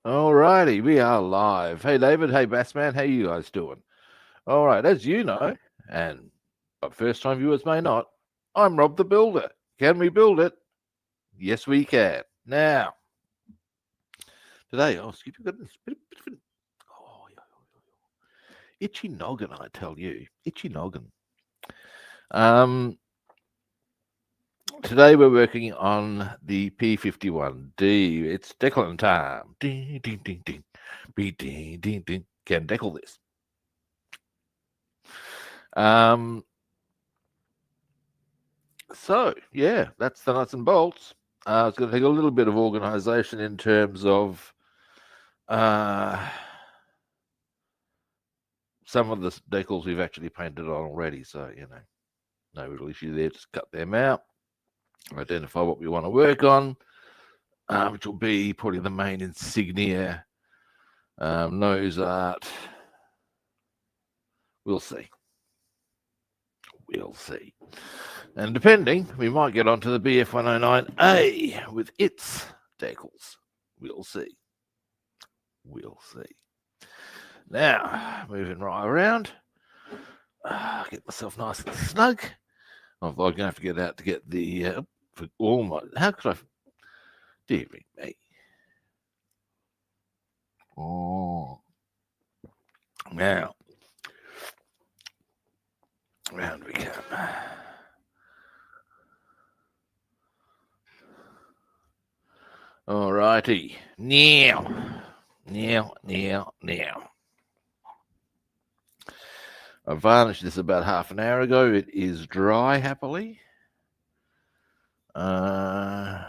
All righty, we are live. Hey, David. Hey, Bassman. How you guys doing? All right, as you know, and first-time viewers may not, I'm Rob the Builder. Can we build it? Yes, we can. Now, today, excuse me, got this bit of an itchy noggin, I tell you. Itchy noggin. Um, Today we're working on the P-51D. It's Decaling time. Ding, ding, ding, ding. Ding, ding, ding. Can decal this. So, yeah, that's the nuts and bolts. It's going to take a little bit of organization in terms of some of the decals we've actually painted on already. So, no real issue there. Just cut them out, identify what we want to work on, which will be probably the main insignia, nose art. We'll see. We'll see. And depending, we might get onto the BF109A with its decals. We'll see. We'll see. Now, moving right around. Get myself nice and snug. I'm going to have to get out to get the for all my. How could I? Dear me. Oh, now round we come. All righty. Now. I varnished this about half an hour ago. It is dry, happily. Yeah.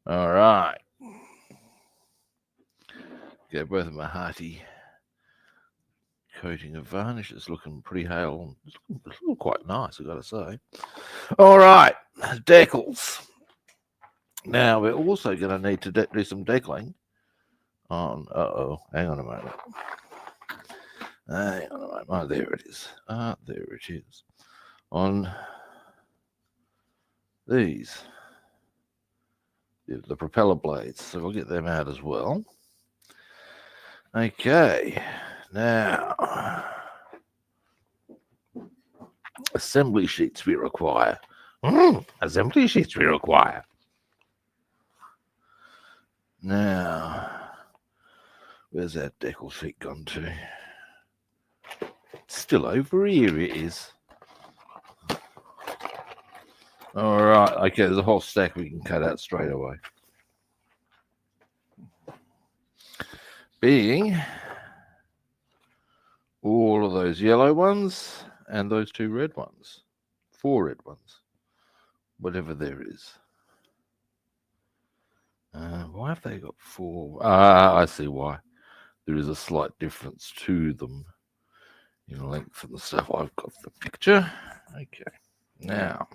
All right. Get both of my hearty coating of varnish. It's looking pretty hale. It's looking quite nice, I've got to say. All right. Decals. Now, we're also going to need to do some decaling on. Hang on a moment. Oh, there it is. There it is. On these, the propeller blades. So we'll get them out as well. Okay. Now, assembly sheets we require. Assembly sheets we require. Now, where's that decal sheet gone to? Still over here it is. All right, okay, there's a whole stack we can cut out straight away. Being all of those yellow ones and those two red ones. 4 red ones. Whatever there is. Why have they got 4? I see why. There is a slight difference to them in length and stuff. I've got the picture. Okay. Now,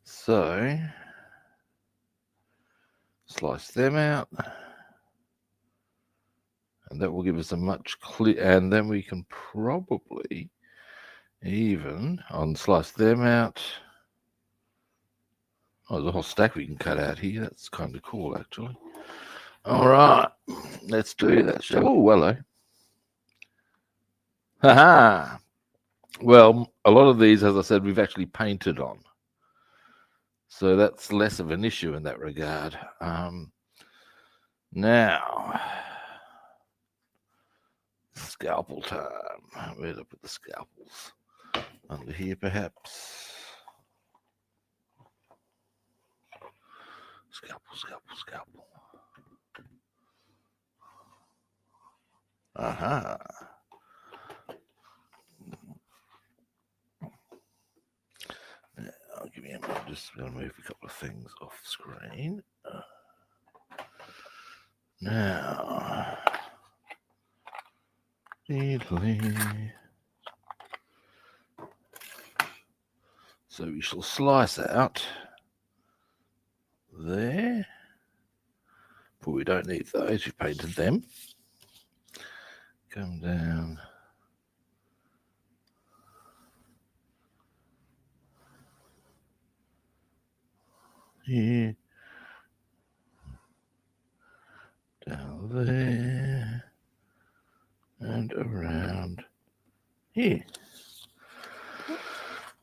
so slice them out, and that will give us a much clear. And then we can probably even slice them out. Oh, there's a whole stack we can cut out here. That's kind of cool, actually. All right, let's do that. Oh, hello. Haha. Well, a lot of these, as I said, we've actually painted on. So that's less of an issue in that regard. Now, scalpel time. Where'd I put the scalpels? Under here, perhaps. Scalpel. Aha. Now, give me a minute. I'm just going to move a couple of things off screen. Now, so we shall slice out there, but we don't need those. We've painted them. Come down. here, down there, and around here.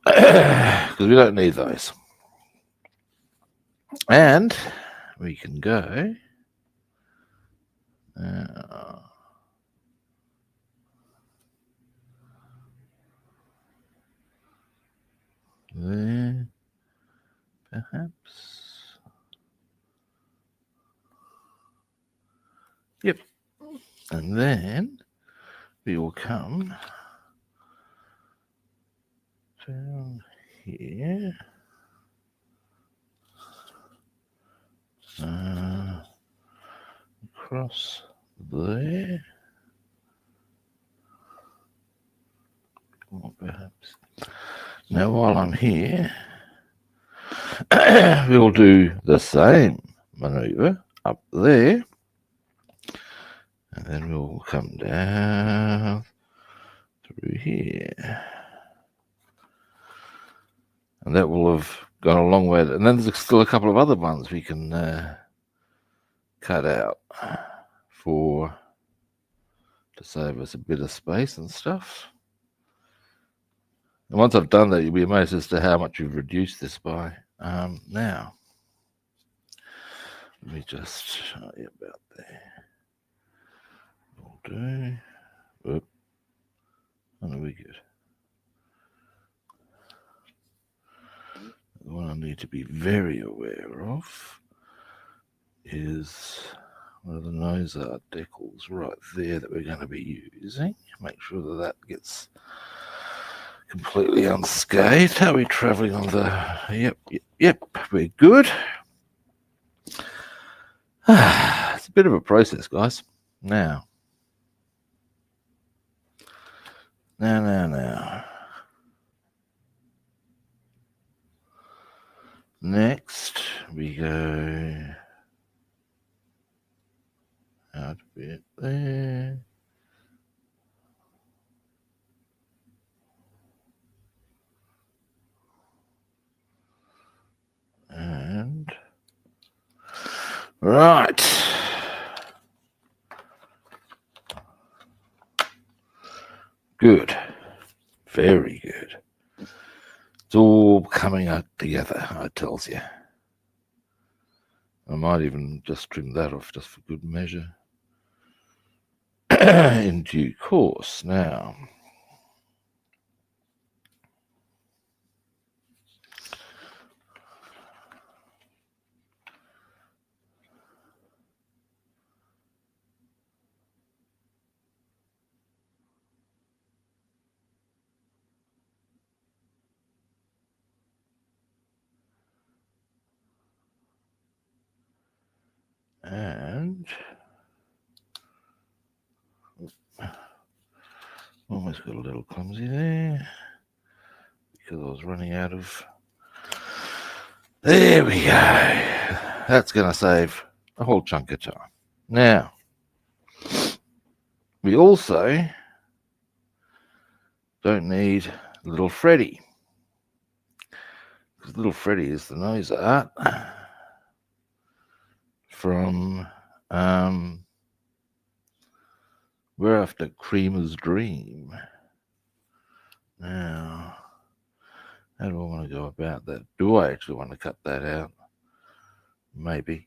Because we don't need those. And we can go there, perhaps. Yep. And then we will come down here. Across there. Or perhaps. Now, while I'm here, we'll do the same maneuver up there. And then we'll come down through here. And that will have gone a long way. And then there's still a couple of other ones we can cut out to save us a bit of space and stuff. And once I've done that, you'll be amazed as to how much you've reduced this by. Now, let me just show you about there. Will do. Whoop. And we good. The one I need to be very aware of is one of the nose art decals right there that we're going to be using. Make sure that that gets completely unscathed. How are we traveling on the... Yep, we're good. It's a bit of a process, guys. Now. Next, we go out a bit there. And right. Good. Very good. It's all coming out together, I tells you. I might even just trim that off just for good measure. In due course. Now. And almost got a little clumsy there because I was running out of... There we go. That's going to save a whole chunk of time. Now, we also don't need little Freddy. Because little Freddy is the nose art from We're After Creamer's Dream. Now, how do I want to go about that? Do I actually want to cut that out? Maybe.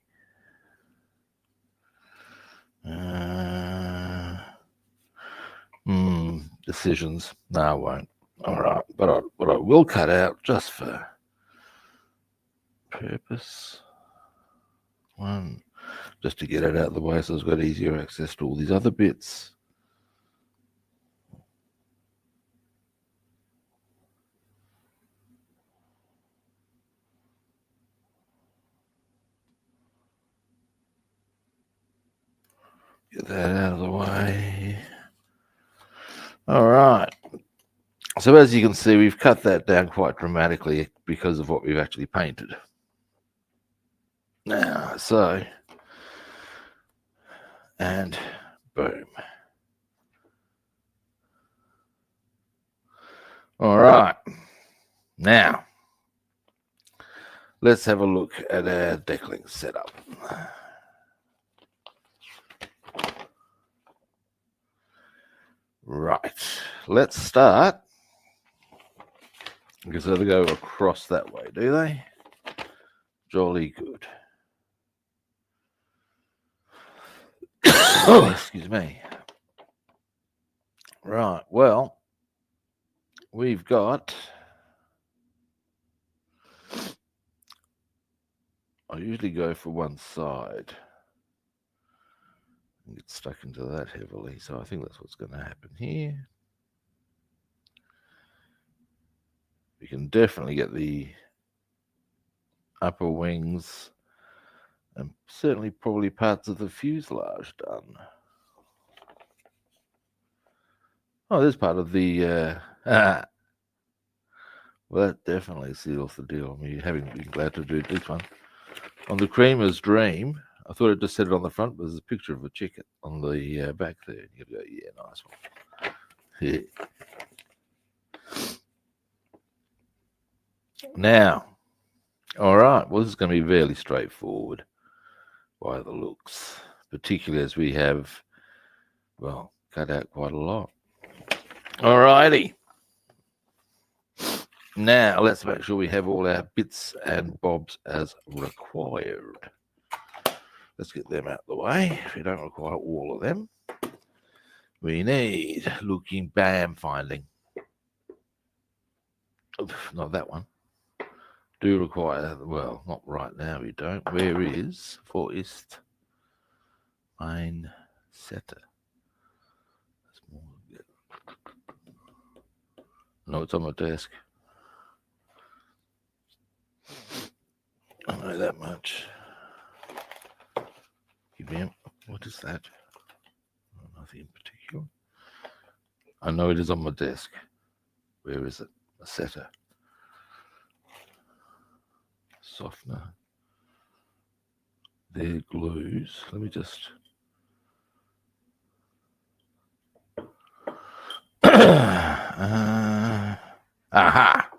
Decisions. No, I won't. All right, but I will cut out just for purpose. One, just to get it out of the way so I've got easier access to all these other bits. Get that out of the way. All right. So as you can see, we've cut that down quite dramatically because of what we've actually painted. Now, so, and boom. All right. Now, let's have a look at our Decaling setup. Right, let's start. Because they go across that way, do they? Jolly good. Oh, excuse me. Right, well, we've got... I usually go for one side and get stuck into that heavily, so I think that's what's going to happen here. We can definitely get the upper wings and certainly probably parts of the fuselage done. Oh, there's part of the... well, that definitely seals the deal. I mean, having been glad to do this one. On the Creamer's Dream, I thought it just said it on the front, but there's a picture of a chicken on the back there. You go, yeah, nice one. Yeah. Now, all right, well, this is going to be fairly straightforward by the looks, particularly as we have, well, cut out quite a lot. All righty. Now, let's make sure we have all our bits and bobs as required. Let's get them out of the way. We don't require all of them. We need looking, bam, finding. Oof, not that one. Do require, well, not right now we don't. Where is Forest Main Setter? No, it's on my desk. I know that much. What is that? Nothing in particular. I know it is on my desk. Where is it? A setter. Softener. There, glues. Let me just... aha!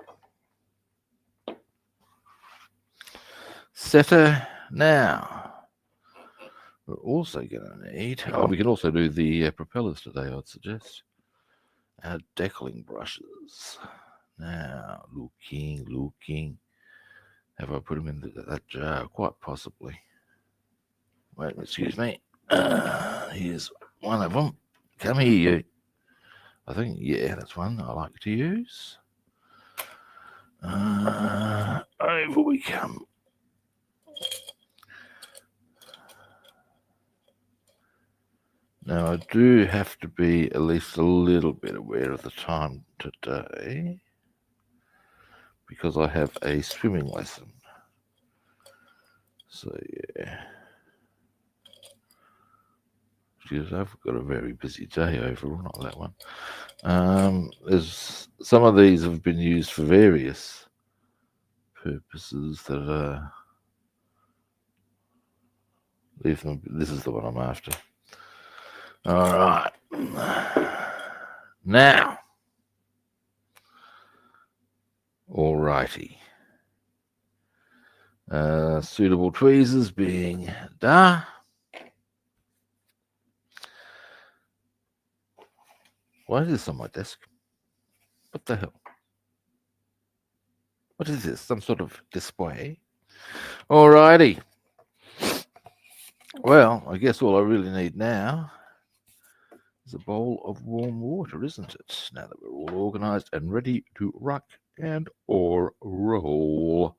Setter. Now, we're also going to need... Oh, we can also do the propellers today, I'd suggest. Our Decaling brushes. Now, looking. Have I put them in that jar? Quite possibly. Wait, excuse me. Here's one of them. Come here, you. I think, yeah, that's one I like to use. Over we come. Now, I do have to be at least a little bit aware of the time today because I have a swimming lesson. So, yeah. Because I've got a very busy day overall, not that one. There's some of these have been used for various purposes that leave them. This is the one I'm after. All right. Now, all righty. Suitable tweezers being da. Why is this on my desk? What the hell? What is this? Some sort of display? All righty. Well, I guess all I really need now is a bowl of warm water, isn't it? Now that we're all organized and ready to rock and or roll.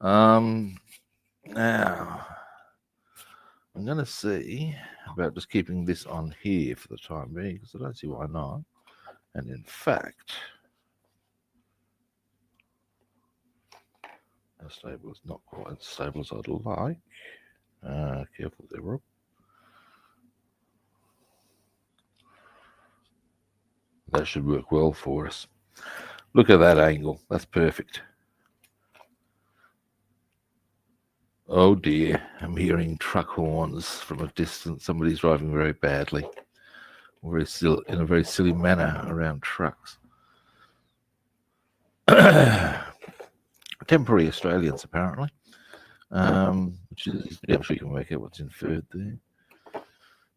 Now, I'm going to see about just keeping this on here for the time being, because I don't see why not. And in fact, our stable is not quite as stable as I'd like. Careful there, Rob. That should work well for us. Look at that angle. That's perfect. Oh dear, I'm hearing truck horns from a distance. Somebody's driving very badly. In a very silly manner around trucks. temporary Australians, apparently. Which is, I'm sure you can work out what's inferred there.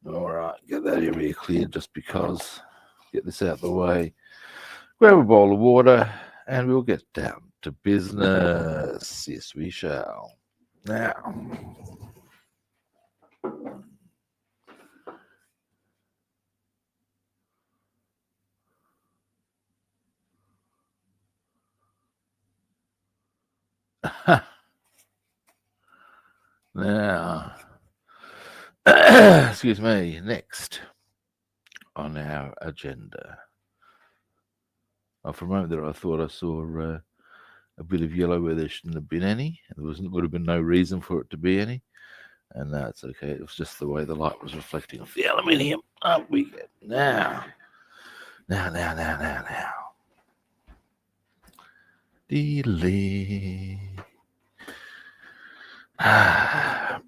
All right, get that area cleared just because. Get this out of the way. Grab a bowl of water, and we'll get down to business. Yes, we shall. Now. Now, excuse me, next on our agenda. Oh, for a moment there, I thought I saw a bit of yellow where there shouldn't have been any. There would have been no reason for it to be any. And that's okay. It was just the way the light was reflecting off the aluminium. Up we get. Now. Delay. Now,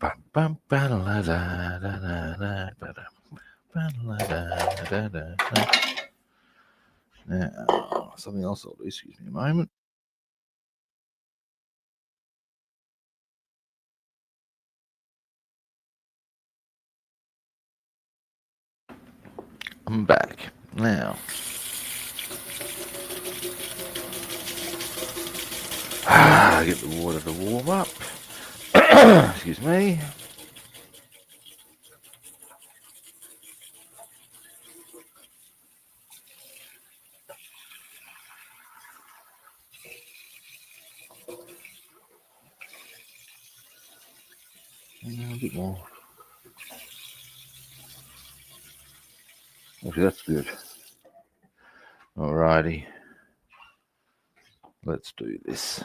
something else I'll do. Excuse me a moment. I'm back now. Get the water to warm up. Excuse me. A bit more. Okay, that's good. Alrighty. Let's do this.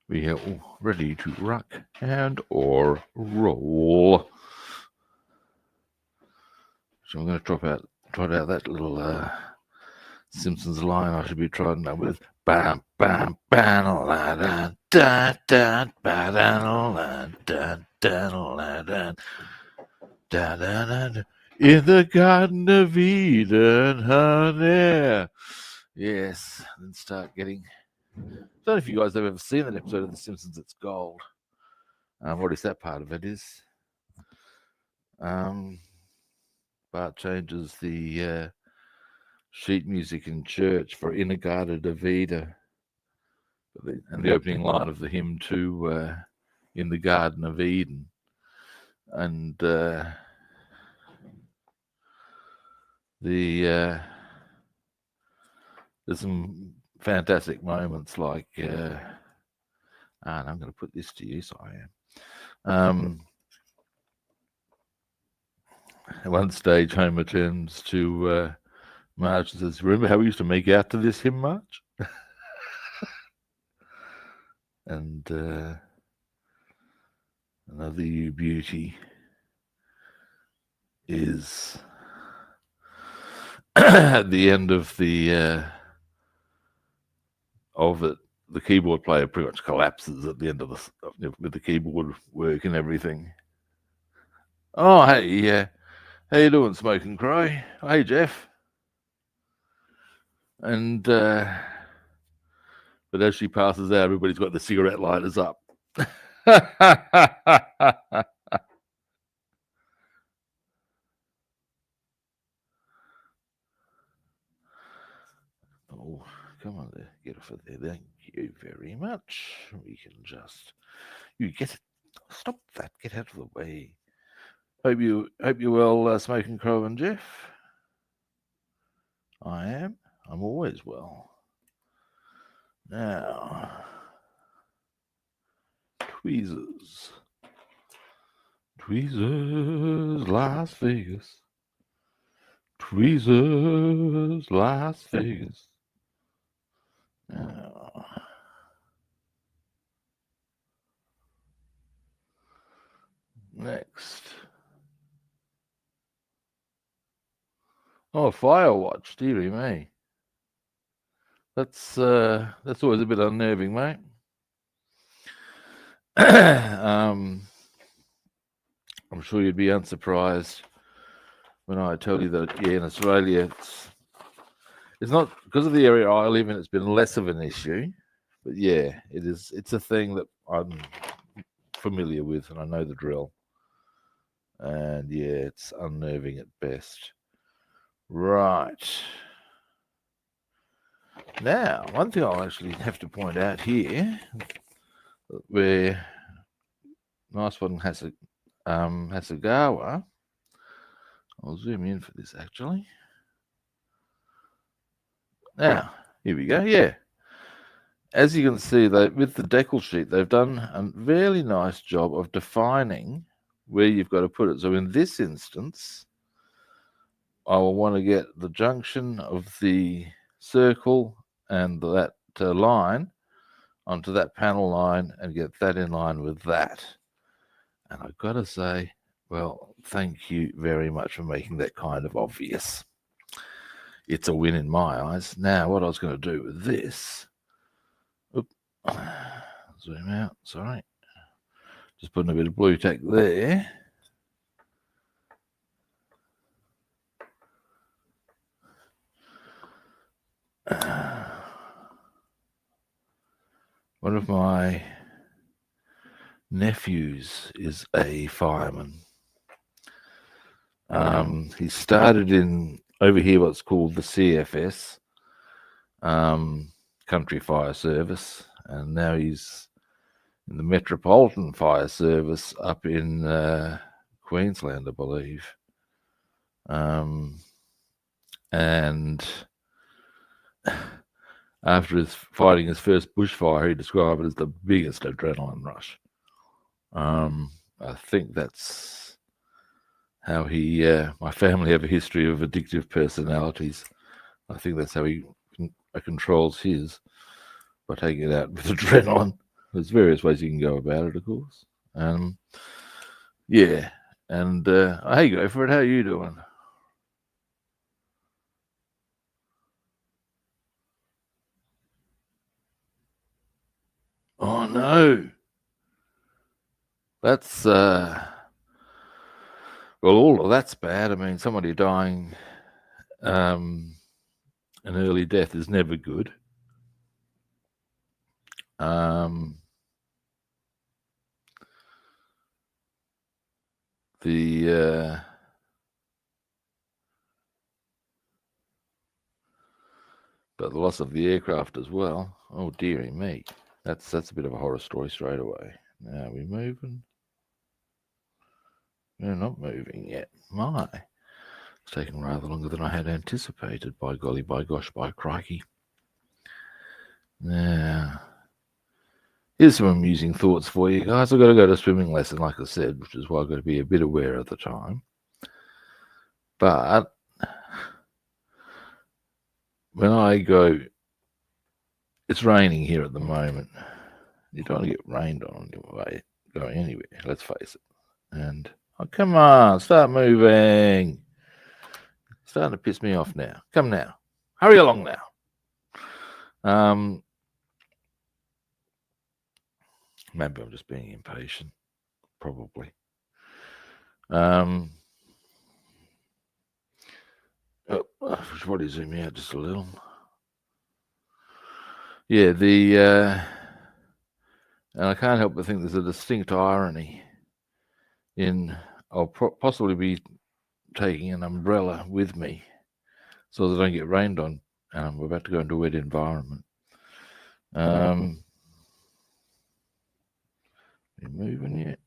We are all ready to rock and or roll. So I'm going to trot out that little Simpsons line I should be trotting out with. Bam, bam, bam, la, da, da, da, ba, da, la, da, da, la, da, da, da, da. In the Garden of Eden, honey. Yes, and start getting. I don't know if you guys have ever seen that episode of The Simpsons. It's gold. What is that part of it is? Bart changes the sheet music in church for In a Garden of Eden, and the opening line of the hymn to In the Garden of Eden, and there's some fantastic moments like, and I'm going to put this to use. I am. At one stage, Homer turns to Marge and says, "Remember how we used to make out to this hymn, Marge?" And another beauty is at the end of the keyboard player pretty much collapses at the end of with the keyboard work and everything. Oh, hey, how you doing, Smoking Crow? Hey, Jeff. And but as she passes out, everybody's got the cigarette lighters up. Oh, come on there. Get off of there. Thank you very much. We can just... You get it. Stop that. Get out of the way. Hope you're well, Smoking Crow and Jeff. I am. I'm always well. Now, tweezers, Las Vegas. Tweezers, Las Vegas. Now, next. Oh, Firewatch, dearie me. That's always a bit unnerving, mate. I'm sure you'd be unsurprised when I tell you that, yeah, in Australia It's not because of the area I live in. It's been less of an issue, but yeah, it is. It's a thing that I'm familiar with, and I know the drill. And yeah, it's unnerving at best. Right. Now, one thing I'll actually have to point out here, where nice one Hasegawa. I'll zoom in for this actually. Now, here we go. Yeah. As you can see, with the decal sheet, they've done a really nice job of defining where you've got to put it. So in this instance, I will want to get the junction of the circle and that line onto that panel line and get that in line with that. And I've got to say, well, thank you very much for making that kind of obvious. It's a win in my eyes. Now, what I was going to do with this, zoom out, sorry. Just putting a bit of blue tack there. One of my nephews is a fireman. He started in over here what's called the CFS, Country Fire Service, and now he's in the Metropolitan Fire Service up in Queensland, I believe. And after fighting his first bushfire, he described it as the biggest adrenaline rush. I think that's how my family have a history of addictive personalities. I think that's how he controls his, by taking it out with adrenaline. There's various ways you can go about it, of course. Yeah, and hey, go for it. How are you doing? Oh no, that's well, all of that's bad. I mean, somebody dying an early death is never good. But the loss of the aircraft as well. Oh dearie me, that's a bit of a horror story straight away. Now, are we moving? We're not moving yet. My, it's taken rather longer than I had anticipated. By golly, by gosh, by crikey. Now, here's some amusing thoughts for you guys. I've got to go to a swimming lesson, like I said, which is why I've got to be a bit aware at the time. But when I go, it's raining here at the moment. You don't want to get rained on your way going anywhere, let's face it. And, oh, come on, start moving. It's starting to piss me off now. Come now. Hurry along now. Maybe I'm just being impatient. Probably. Should probably zoom out just a little. Yeah, and I can't help but think there's a distinct irony in I'll possibly be taking an umbrella with me so that I don't get rained on. We're about to go into a wet environment. You moving yet?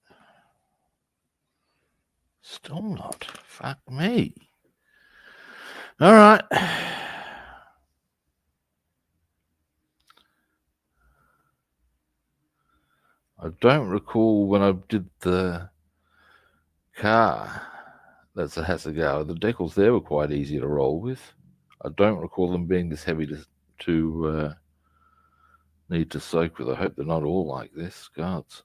Still not. Fuck me. All right. I don't recall when I did the car. That's a Hasegawa. The decals there were quite easy to roll with. I don't recall them being this heavy to need to soak with. I hope they're not all like this, gods.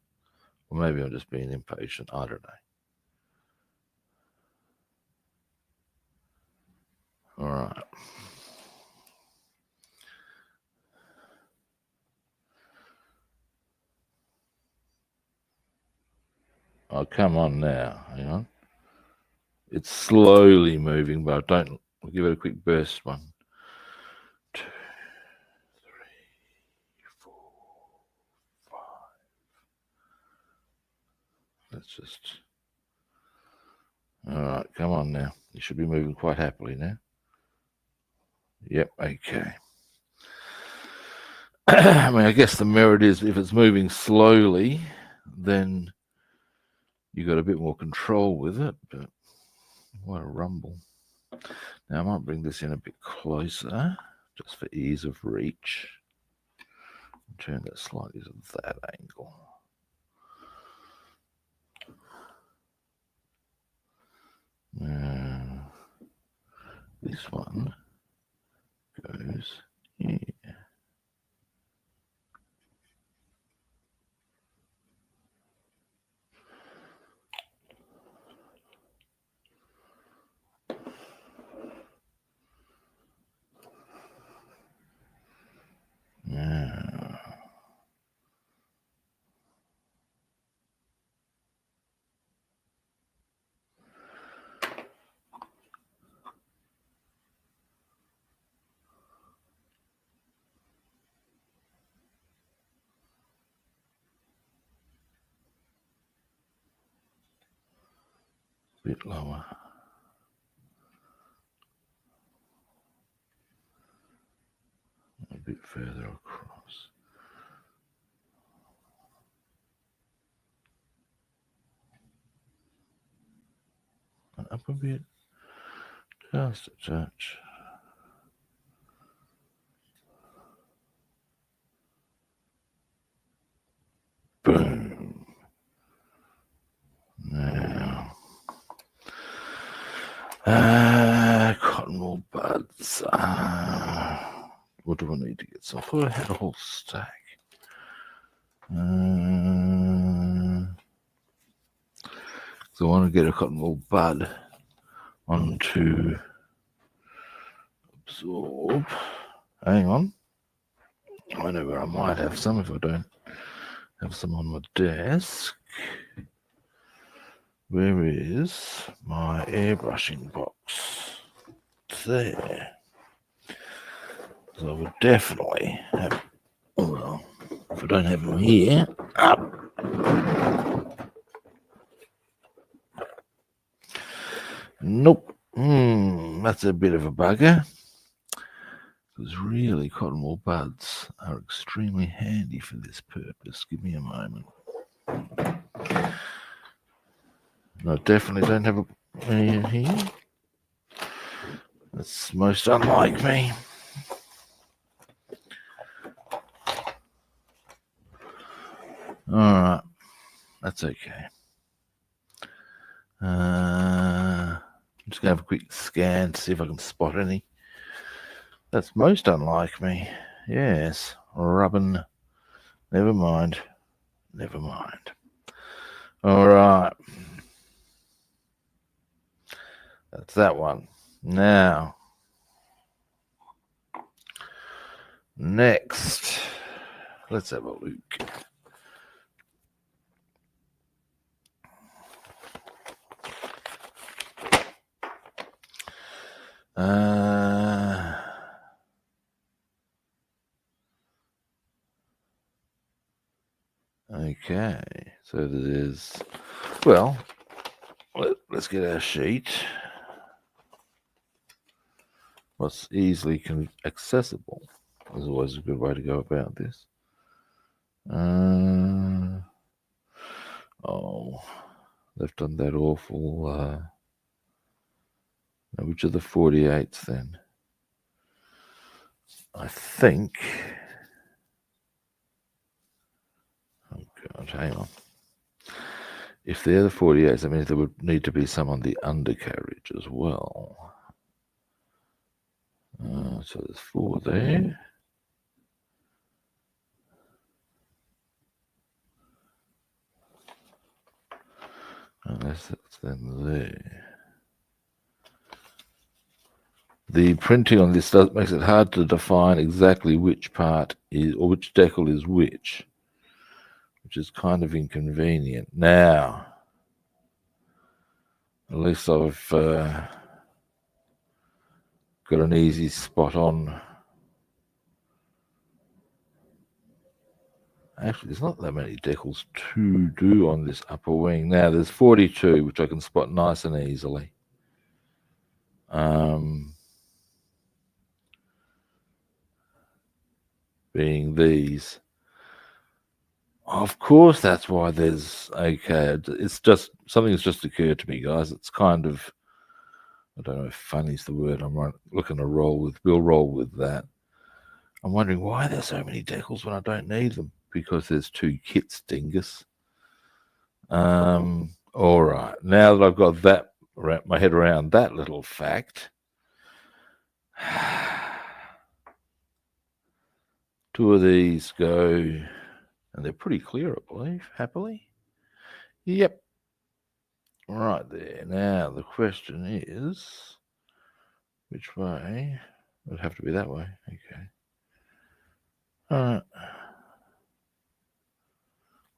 Or maybe I'm just being impatient. I don't know. All right. Oh, come on now. Hang on. It's slowly moving, but I'll give it a quick burst one. Let's just... All right, come on now. You should be moving quite happily now. Yep, okay. I mean, I guess the merit is if it's moving slowly, then you got a bit more control with it, but what a rumble. Now I might bring this in a bit closer, just for ease of reach. Turn that slightly to that angle. Now, this one goes here. Now, a bit lower. A bit further across. And up a bit. Just a touch. Boom. Now, cotton wool buds. What do I need to get? So I thought I had a whole stack. So I want to get a cotton wool bud onto absorb. Hang on. I know where I might have some if I don't have some on my desk. Where is my airbrushing box? It's there. So I would definitely have, well, if I don't have them here, up. Nope. That's a bit of a bugger. Because really, cotton wool buds are extremely handy for this purpose. Give me a moment. I definitely don't have any in here. That's most unlike me. All right, that's okay. I'm just gonna have a quick scan to see if I can spot any. That's most unlike me. Yes, rubbing. Never mind. Never mind. All right. That's that one. Now, next, let's have a look. Okay, so there's, well, let's get our sheet. What's easily accessible is always a good way to go about this. Oh, they've done that awful. Which are the 48s then? I think. Oh God, hang on. If they're the 48s, that means there would need to be some on the undercarriage as well. So there's 4 there. Unless that's then there. The printing on this makes it hard to define exactly which part is, or which decal is which is kind of inconvenient. Now, at least I've got an easy spot on Actually, there's not that many decals to do on this upper wing. Now, there's 42, which I can spot nice and easily. Being these. Of course, that's why there's, okay, it's just, something's just occurred to me, guys. It's kind of, I don't know if funny's the word I'm looking to roll with. We'll roll with that. I'm wondering why there's so many decals when I don't need them. Because there's 2 kits, dingus. All right, now that I've got that, wrap my head around that little fact, 2 of these go, and they're pretty clear, I believe, happily. Yep. Right there. Now, the question is, which way? It would have to be that way. Okay. All right.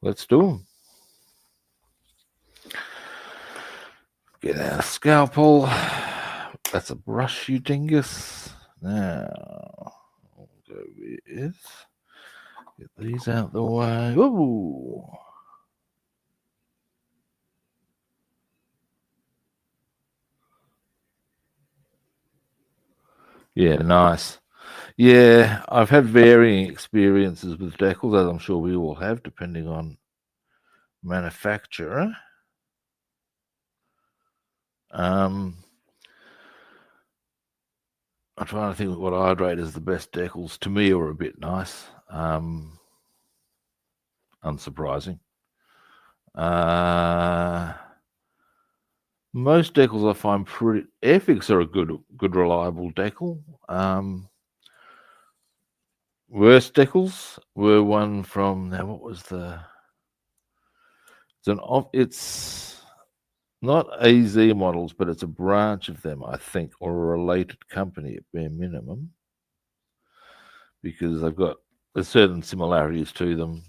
Let's do them. Get our scalpel. That's a brush, you dingus. Now, we'll go with, get these out the way. Ooh. Yeah, nice. Yeah, I've had varying experiences with decals, as I'm sure we all have, depending on manufacturer. I'm trying to think what I'd rate as the best decals. To me, are a bit nice. Unsurprising. Most decals I find pretty. Airfix are a good reliable decal. Worst decals were one from, now what was the? It's not AZ models, but it's a branch of them, I think, or a related company at bare minimum, because they've got there's certain similarities to them.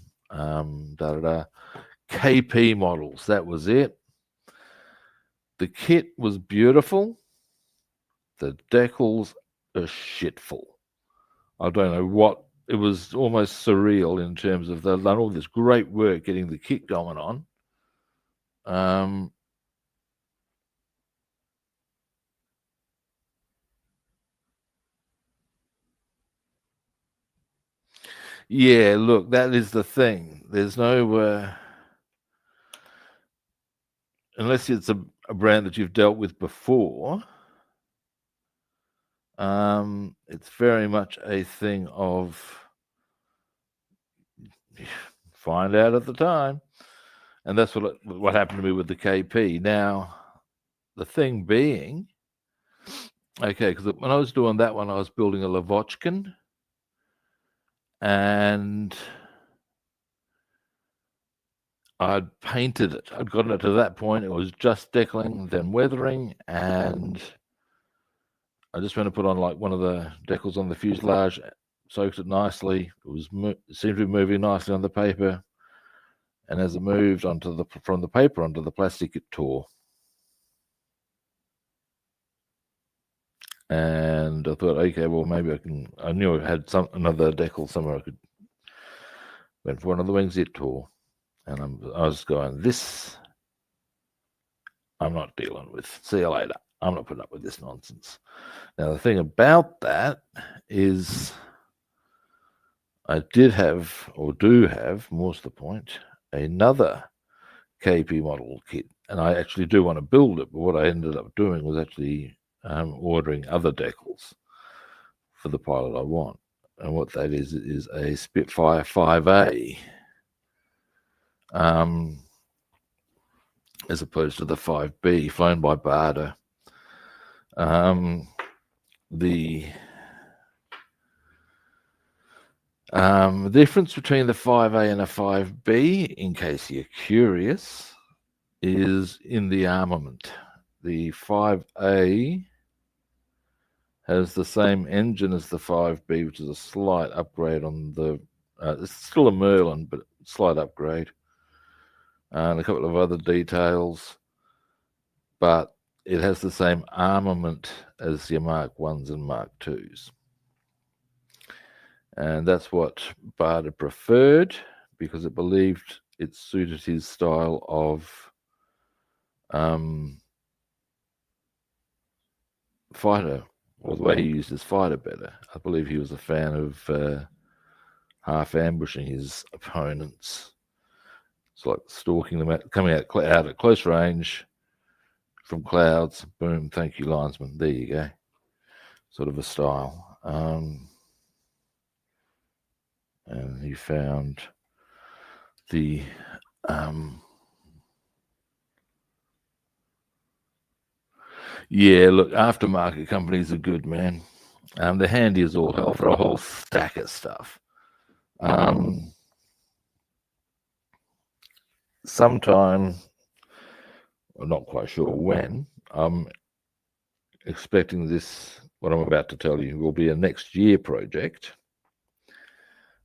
KP models, that was it. The kit was beautiful. The decals are shitful. I don't know what, it was almost surreal in terms of they've done all this great work getting the kit going on. Yeah, look, that is the thing. There's no, unless it's a brand that you've dealt with before, it's very much a thing of find out at the time. And that's what happened to me with the KP. Now, the thing being, okay, because when I was doing that one, I was building a Lavochkin, and I'd painted it. I'd gotten it to that point. It was just decaling, then weathering, and I just went to put on like one of the decals on the fuselage, soaked it nicely. It seemed to be moving nicely on the paper, and as it moved from the paper onto the plastic, it tore. And I thought, okay, well, maybe I knew I had another decal somewhere I could. Went for one of the wings, it tore. And I was going, this I'm not dealing with. See you later. I'm not putting up with this nonsense. Now, the thing about that is I did have, or do have, more to the point, another KP model kit. And I actually do want to build it, but what I ended up doing was actually ordering other decals for the pilot I want. And what that is a Spitfire 5A, as opposed to the 5B flown by Barda. The difference between the 5A and a 5B, in case you're curious, is in the armament. The 5A has the same engine as the 5B, which is a slight upgrade on the, it's still a Merlin, but slight upgrade. And a couple of other details, but it has the same armament as your Mark 1s and Mark 2s. And that's what Barda preferred, because it believed it suited his style of fighter, or the way he used his fighter better. I believe he was a fan of half ambushing his opponents. It's like stalking them, coming out at close range from clouds. Boom, thank you, linesman. There you go. Sort of a style. And he found the yeah, look, aftermarket companies are good, man. They're handy as all hell for a whole stack of stuff. Sometime, I'm not quite sure when, I'm expecting this, what I'm about to tell you, will be a next year project.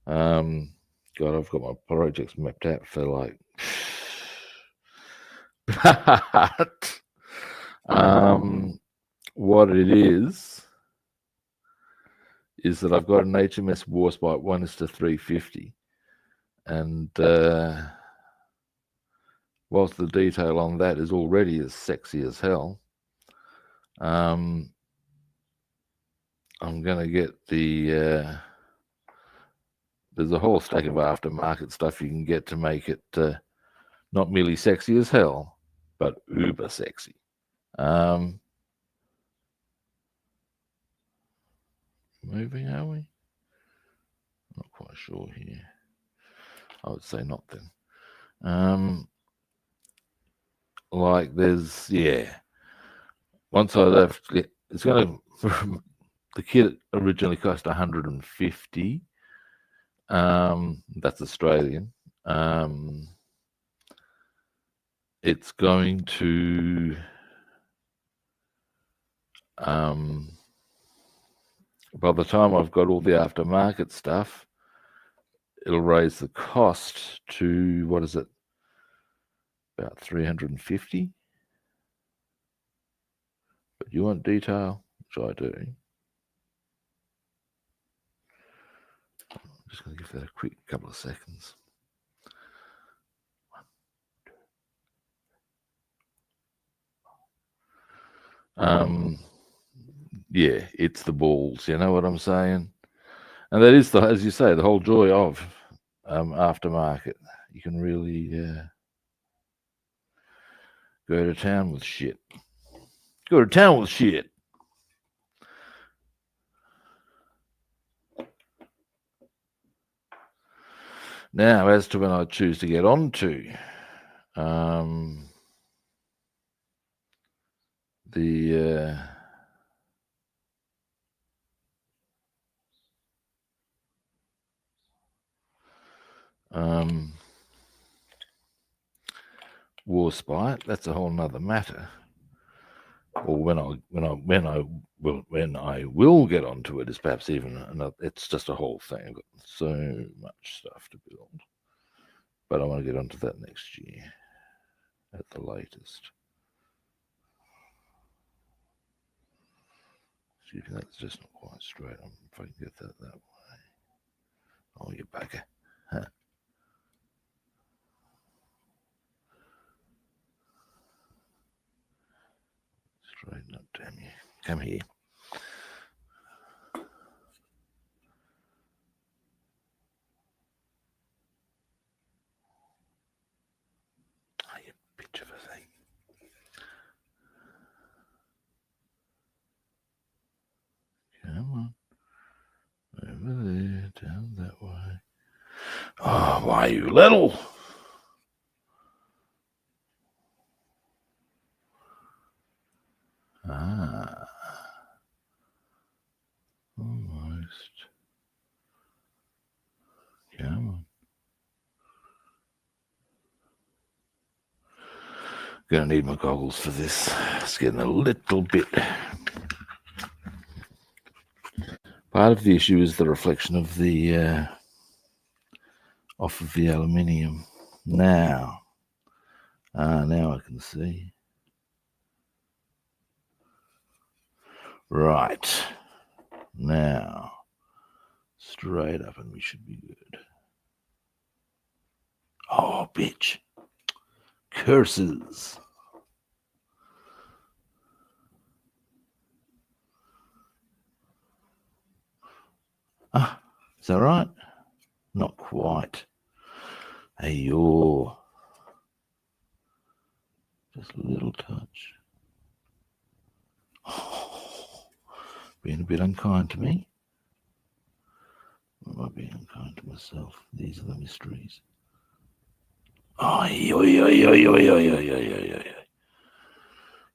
God, I've got my projects mapped out for like, but what it is that I've got an HMS Warspite 1:350, and whilst the detail on that is already as sexy as hell, I'm going to get the there's a whole stack of aftermarket stuff you can get to make it not merely sexy as hell, but uber sexy. Moving, are we? Not quite sure here. I would say not then. Like there's, yeah. Once I left, it's going to, the kit originally cost 150. That's Australian. It's going to, by the time I've got all the aftermarket stuff, it'll raise the cost to, what is it, about 350. But you want detail, which I do. I'm just going to give that a quick couple of seconds. Yeah, it's the balls, you know what I'm saying? And that is, as you say, the whole joy of aftermarket. You can really go to town with shit. Go to town with shit. Now, as to when I choose to get onto the Warspite, that's a whole nother matter. Or when I will get onto it is perhaps even another. It's just a whole thing. I've got so much stuff to build, but I want to get onto that next year at the latest. See if that's just not quite straight. If I can get that way. Oh, you bugger! Huh. Straighten up, damn you! Come here. Oh, you bitch of a thing. Come on. Over there, down that way. Oh, why, you little? Ah. Almost. Come on. Gonna need my goggles for this. It's getting a little bit. Part of the issue is the reflection of the off of the aluminium. Now I can see. Right. Now, straight up and we should be good. bitch. Curses. Ah, is that right? Not quite. Hey, you're just a little touch. Oh, being a bit unkind to me. Or am I being unkind to myself? These are the mysteries. Oi, oi, oi, oi, oi, oi, oi, oi, oi, oi.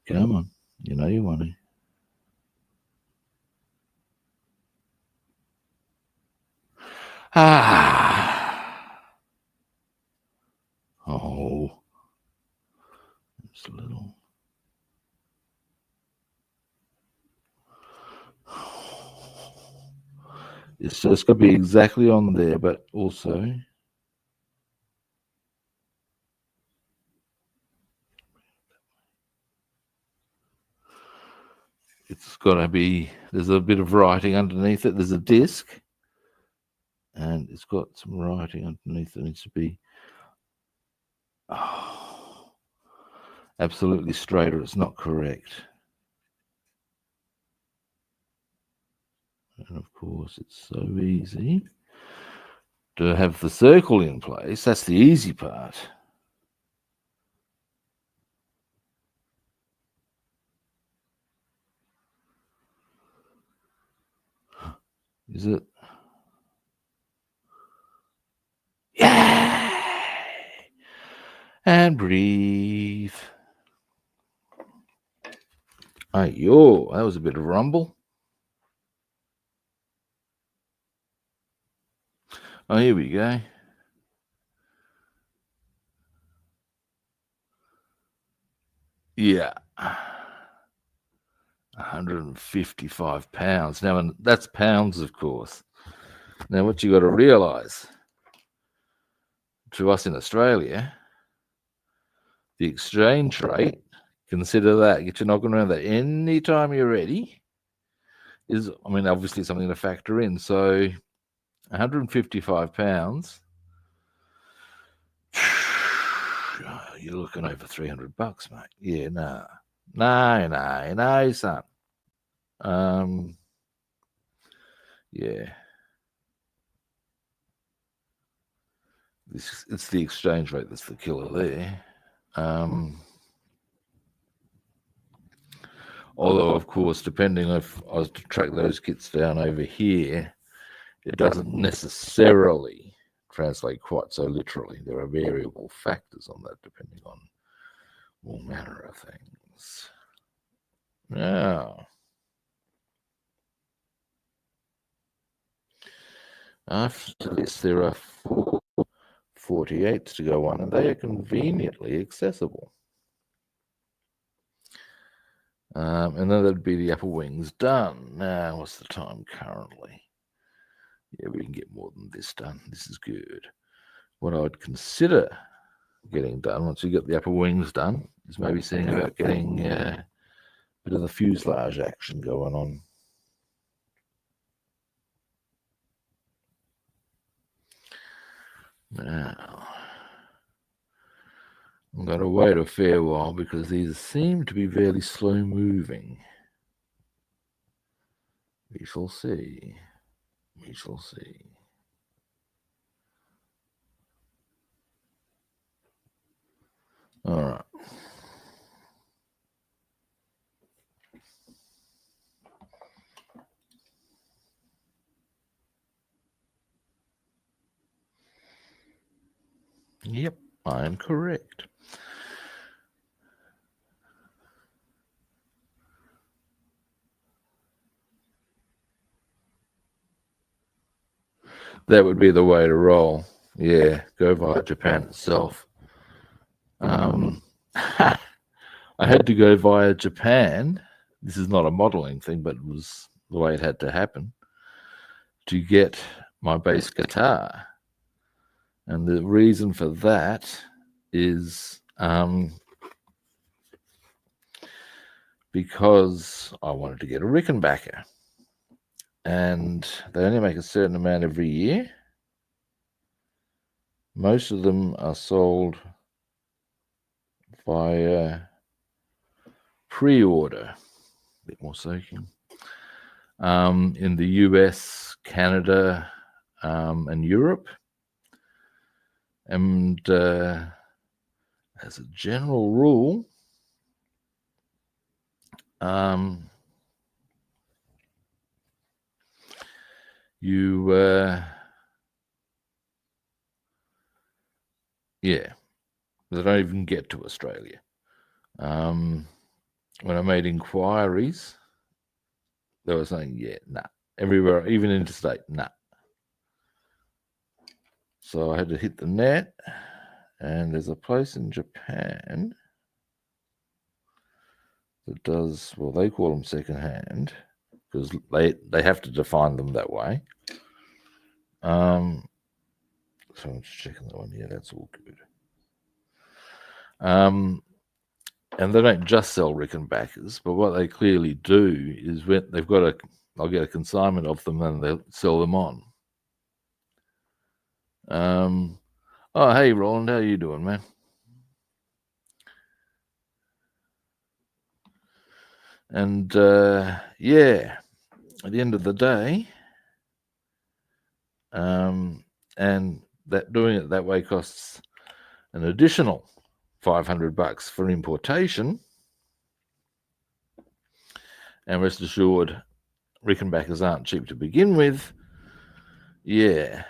Come on. You know you want to. Ah. Oh. Just a little. It's just going to be exactly on there, but also it's got to be, there's a bit of writing underneath it. There's a disc and it's got some writing underneath it. It needs to be absolutely straight or it's not correct. And of course, it's so easy to have the circle in place. That's the easy part. Is it? Yeah. And breathe. Hey, yo, that was a bit of rumble. Oh, here we go. Yeah. 155 pounds. Now, and that's pounds, of course. Now, what you got to realise, to us in Australia, the exchange rate, consider that, get your noggin around that anytime you're ready, is, I mean, obviously something to factor in. So 155 pounds, you're looking over 300 bucks, mate. Yeah, no, son. Yeah. It's the exchange rate that's the killer there. Although, of course, depending if I was to track those kits down over here, it doesn't necessarily translate quite so literally. There are variable factors on that depending on all manner of things. Now, after this, there are 48s to go on, and they are conveniently accessible. And then that'd be the upper wings done. Now, what's the time currently? Yeah, we can get more than this done. This is good. What I would consider getting done once you get the upper wings done is maybe seeing about getting a bit of the fuselage action going on. Now, I'm going to wait a fair while because these seem to be fairly slow moving. We shall see. We shall see. All right. Yep, I am correct. That would be the way to roll. Yeah, go via Japan itself. I had to go via Japan. This is not a modeling thing, but it was the way it had to happen to get my bass guitar. And the reason for that is because I wanted to get a Rickenbacker. And they only make a certain amount every year. most of them are sold via pre-order. A bit more soaking. In the US, Canada, and Europe. And as a general rule, they don't even get to Australia. When I made inquiries, they were saying, nah. Everywhere, even interstate, nah. So I had to hit the net, and there's a place in Japan that does, well, they call them secondhand, because they have to define them that way. So I'm just checking that one. Yeah, that's all good. And they don't just sell Rickenbackers, but what they clearly do is when they've got they'll get a consignment of them and they'll sell them on. Oh, hey, Roland, how you doing, man? And yeah, at the end of the day, and that doing it that way costs an additional $500 for importation. And rest assured, Rickenbackers aren't cheap to begin with. Yeah,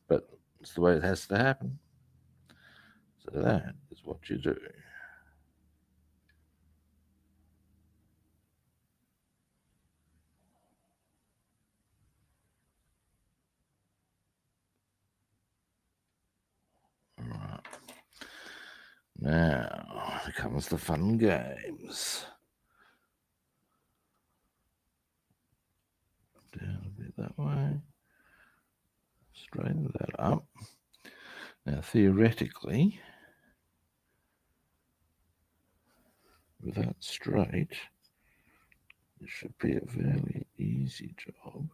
but it's the way it has to happen. So that is what you do. All right. Now comes the fun games. Down a bit that way. Straighten that up. Now, theoretically, with that straight, it should be a fairly easy job.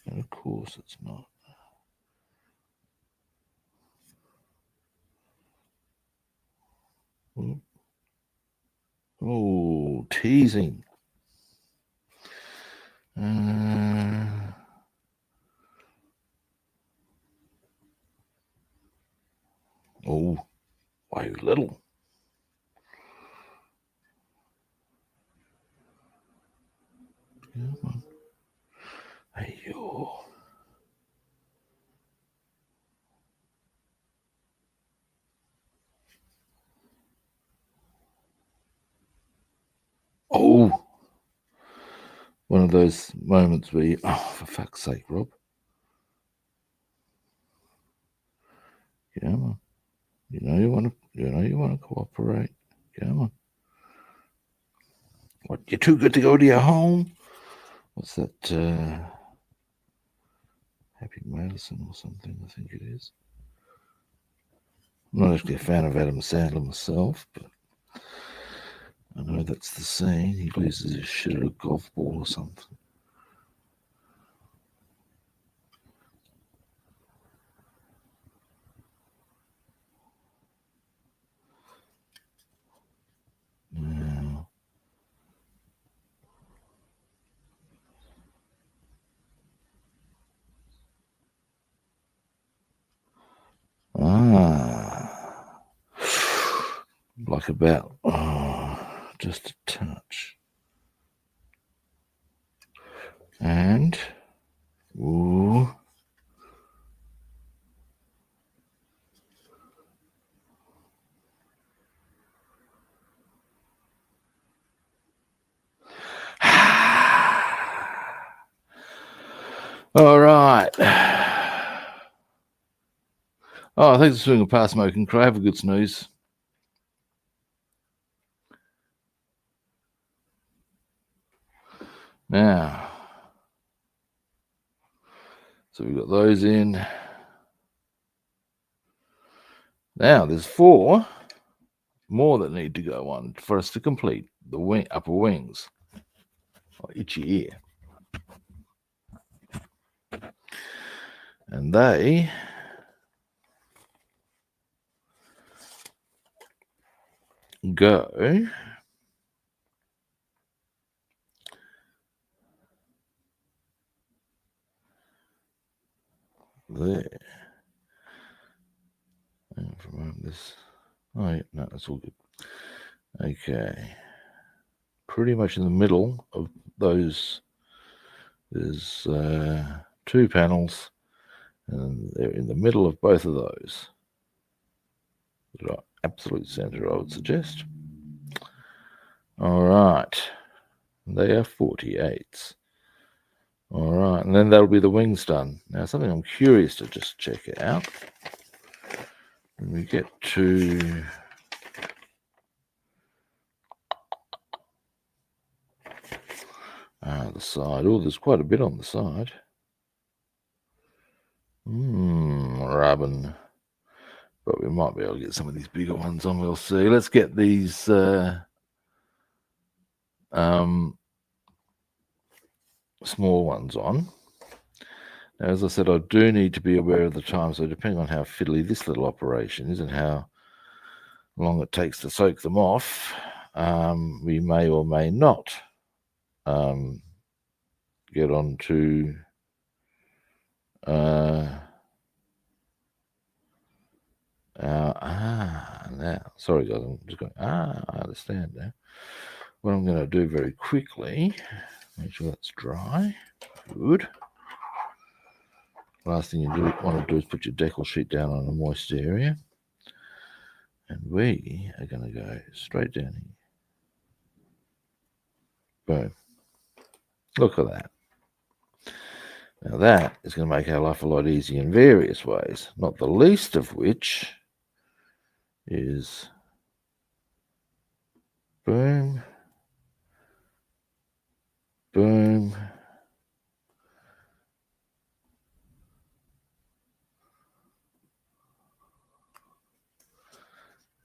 And of course it's not. Oh, teasing. Oh, way little. Come on. Hey, yo. Oh, one of those moments where you, oh, for fuck's sake, Rob. Come on. You know you want to cooperate. Come on. What, you're too good to go to your home? What's that? Happy Madison or something, I think it is. I'm not actually a fan of Adam Sandler myself, but I know that's the scene. He loses his shit at a golf ball or something. Now, like about just a touch, and ooh. All right. Oh, thanks for swinging past, Smoking Crow. Have a good snooze. Now, so we've got those in. Now, there's 4 more that need to go on for us to complete the upper wings. Oh, itchy ear. And they go there. And from this, oh yeah, no, that's all good. Okay, pretty much in the middle of those, there's 2 panels, and they're in the middle of both of those. The absolute center, I would suggest. All right, they are 48s. All right, and then that'll be the wings done. Now, something I'm curious to just check it out. When we get to the side, oh, there's quite a bit on the side. Rubbing. But we might be able to get some of these bigger ones on, we'll see. Let's get these small ones on. Now, as I said, I do need to be aware of the time, so depending on how fiddly this little operation is and how long it takes to soak them off, we may or may not get on to now, sorry guys, I'm just going, I understand now. What I'm going to do very quickly, make sure that's dry, good. Last thing you want to do is put your decal sheet down on a moist area. And we are going to go straight down here. Boom. Look at that. Now that is going to make our life a lot easier in various ways, not the least of which is boom, boom,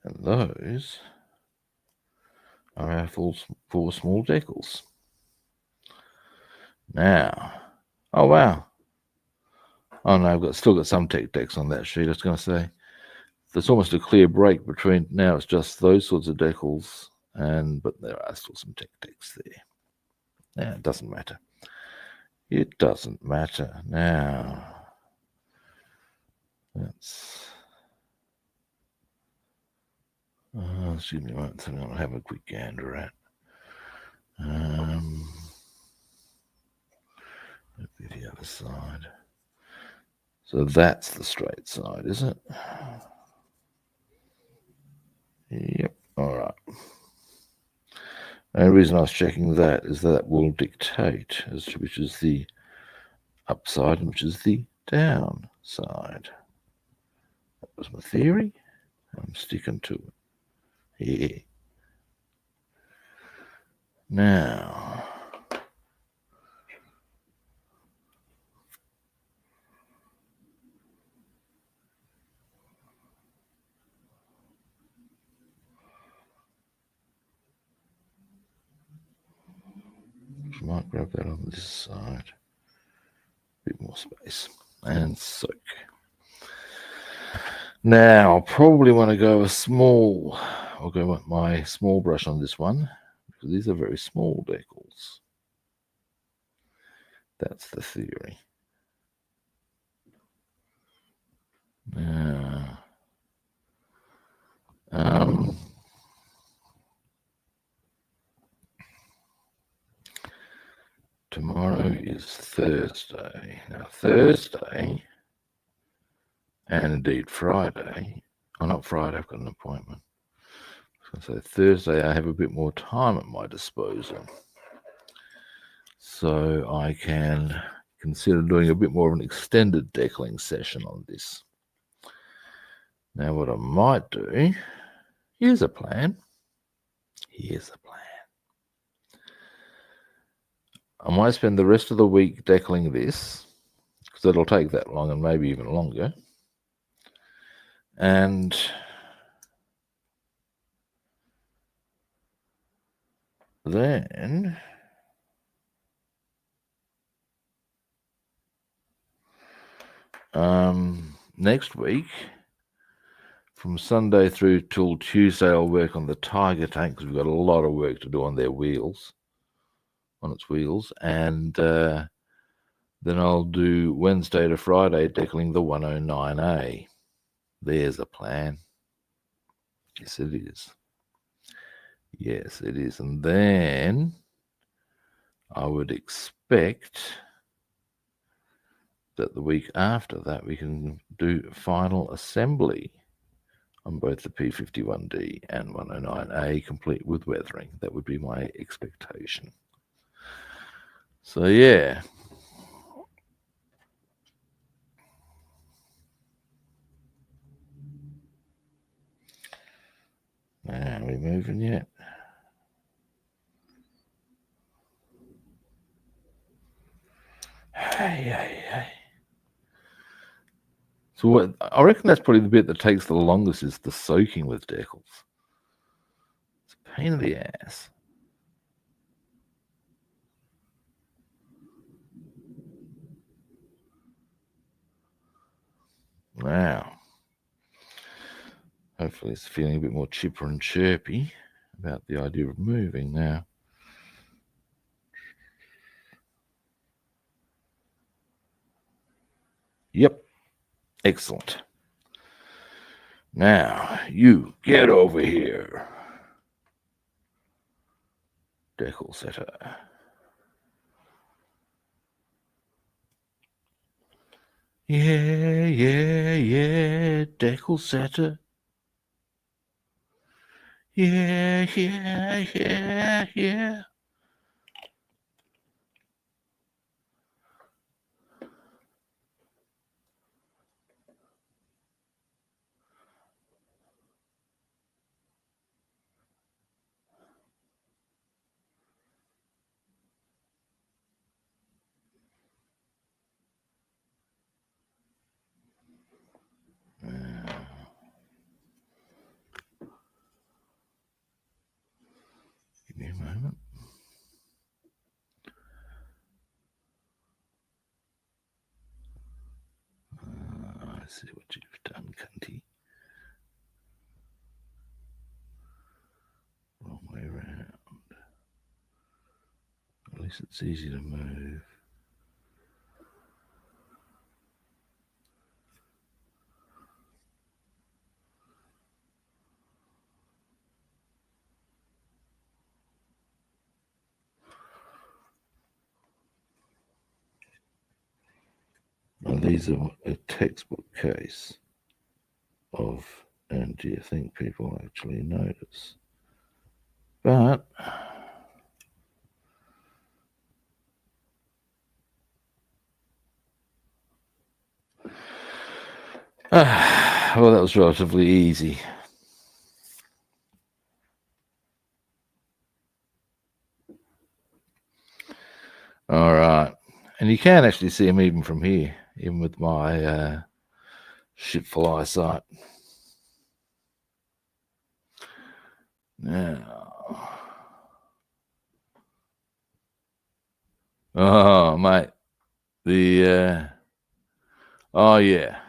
and those are our 4 small decals. Now, oh wow. Oh no, I've still got some tech decks on that sheet. I was going to say, there's almost a clear break between, now it's just those sorts of decals, but there are still some tech decks there. Now, it doesn't matter. It doesn't matter. Now, that's, excuse me a moment, I'm going to have a quick gander at. The other side. So that's the straight side, is it? Yep. All right. And the reason I was checking that is that will dictate as to which is the upside and which is the down side. That was my theory. I'm sticking to it. Yeah. Now, might grab that on this side. A bit more space and soak. Now, I'll probably want to go a small. I'll go with my small brush on this one because these are very small decals. That's the theory. Now, tomorrow is Thursday. Now, Thursday, and indeed Friday. Oh, not Friday, I've got an appointment. I was going to say Thursday, I have a bit more time at my disposal. So I can consider doing a bit more of an extended decaling session on this. Now, what I might do, here's a plan. Here's a plan. I might spend the rest of the week decaling this, because it'll take that long and maybe even longer. And then Next week, from Sunday through till Tuesday, I'll work on the Tiger tank because we've got a lot of work to do on its wheels, and then I'll do Wednesday to Friday decaling the 109A. There's a plan. Yes, it is. Yes, it is. And then I would expect that the week after that we can do final assembly on both the P-51D and 109A, complete with weathering. That would be my expectation. So, yeah. Now, are we moving yet? Hey. So what, I reckon that's probably the bit that takes the longest is the soaking with decals. It's a pain in the ass. Wow. Hopefully it's feeling a bit more chipper and chirpy about the idea of moving now. Yep. Excellent. Now, you get over here. Decal setter. Yeah, decal setter. Yeah. Give me a moment. I see what you've done, cunty. Wrong way around. At least it's easy to move. Now, these are a textbook case of, and do you think people actually notice? But well, that was relatively easy. All right. And you can actually see them even from here, even with my shitful eyesight. Now. Oh, mate. Oh, yeah.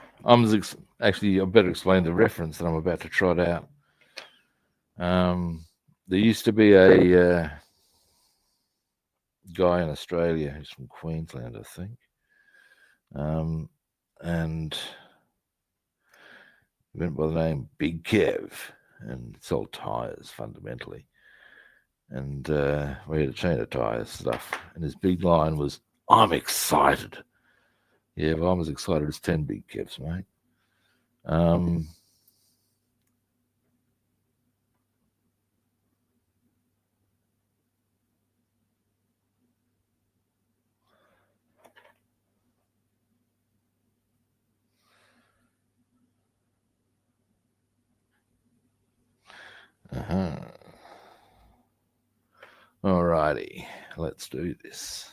Actually, I better explain the reference that I'm about to trot out. There used to be a guy in Australia who's from Queensland, I think. And he went by the name Big Kev and sold tires fundamentally. And we had a chain of tires stuff. And his big line was, "I'm excited." Yeah, well, I'm as excited as 10 Big Kevs, mate. Alrighty, let's do this.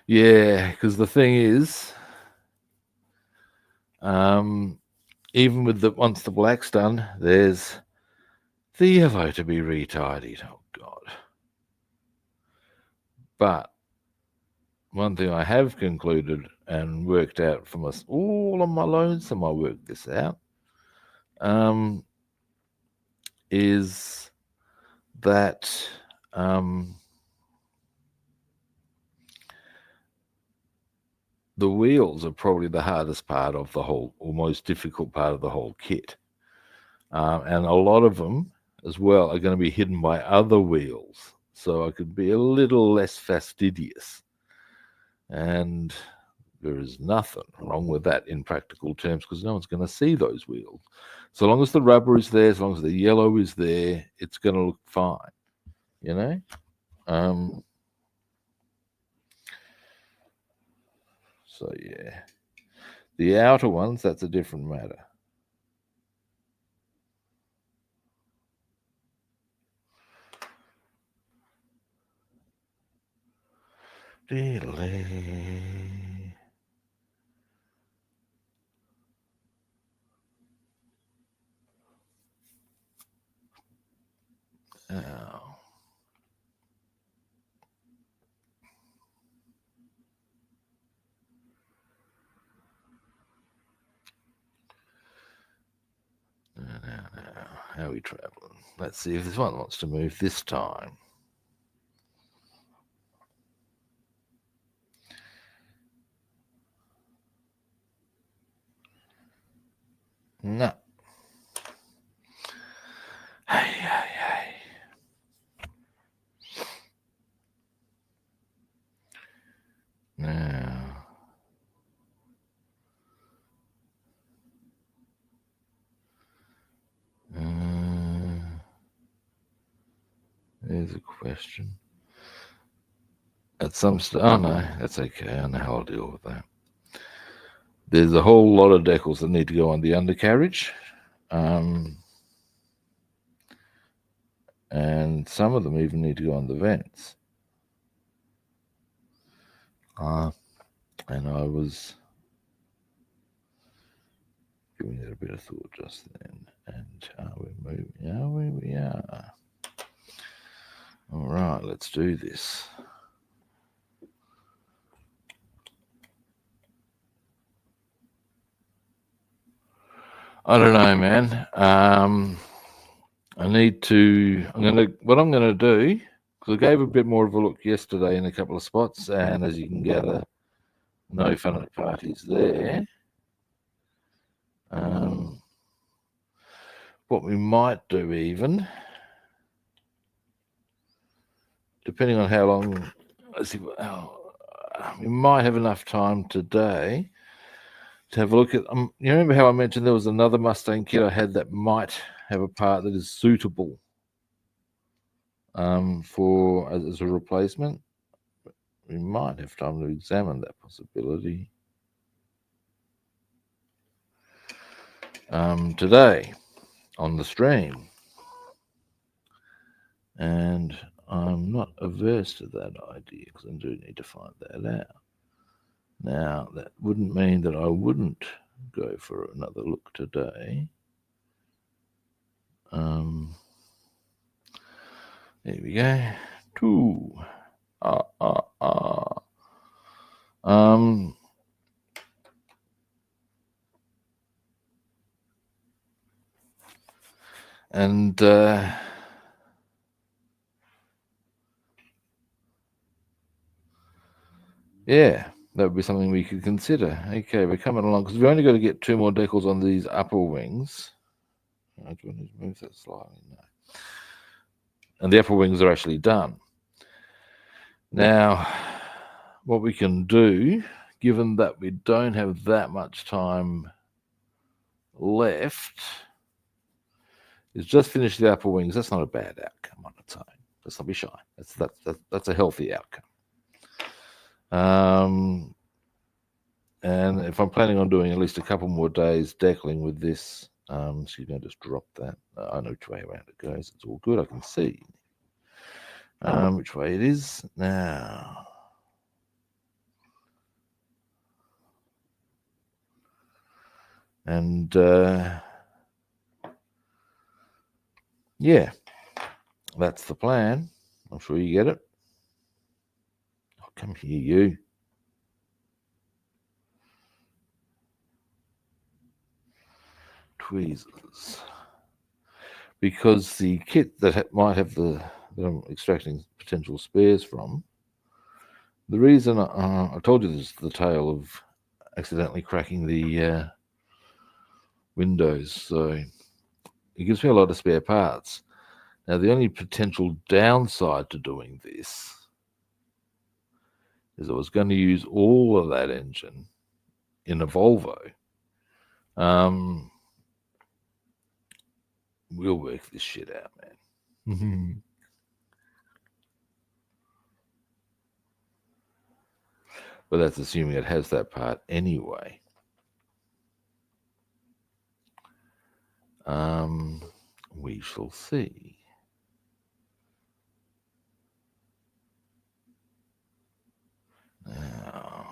Yeah, because the thing is, even with once the black's done, there's the yellow to be retidied. Oh God! But one thing I have concluded and worked out for all on my lonesome, I worked this out, is that the wheels are probably the hardest part of the whole, or most difficult part of the whole kit. And a lot of them as well are going to be hidden by other wheels. So I could be a little less fastidious. And there is nothing wrong with that in practical terms, because no one's going to see those wheels. So long as the rubber is there, as long as the yellow is there, it's going to look fine, you know? So yeah, the outer ones, that's a different matter. Now, how are we traveling? Let's see if this one wants to move this time. No. Hey. Now. There's a question. At some oh no, that's okay. I know how I'll deal with that. There's a whole lot of decals that need to go on the undercarriage. And some of them even need to go on the vents. And I was giving it a bit of thought just then. And we're moving. Yeah, we are. All right, let's do this. I don't know, man. What I'm gonna do, because I gave a bit more of a look yesterday in a couple of spots, and as you can gather, no fun at parties there. What we might do, even depending on how long, we might have enough time today to have a look at. You remember how I mentioned there was another Mustang kit I had that might have a part that is suitable for as a replacement? We might have time to examine that possibility today on the stream, and I'm not averse to that idea, because I do need to find that out. Now, that wouldn't mean that I wouldn't go for another look today. There we go. 2. And yeah, that would be something we could consider. Okay, we're coming along, because we've only got to get 2 more decals on these upper wings. Do I need to move that slightly? No. And the upper wings are actually done. Now, what we can do, given that we don't have that much time left, is just finish the upper wings. That's not a bad outcome on its own. Let's not be shy. That's a healthy outcome. And if I'm planning on doing at least a couple more days decaling with this, so you're going to just drop that. I know which way around it goes. It's all good. I can see which way it is now. And yeah, that's the plan. I'm sure you get it. Oh, come here, you. tweezers. Because the kit that might have that I'm extracting potential spares from, the reason I told you this is the tale of accidentally cracking the windows, so it gives me a lot of spare parts. Now, the only potential downside to doing this is I was going to use all of that engine in a Volvo. We'll work this shit out, man. But that's assuming it has that part anyway. We shall see. Now,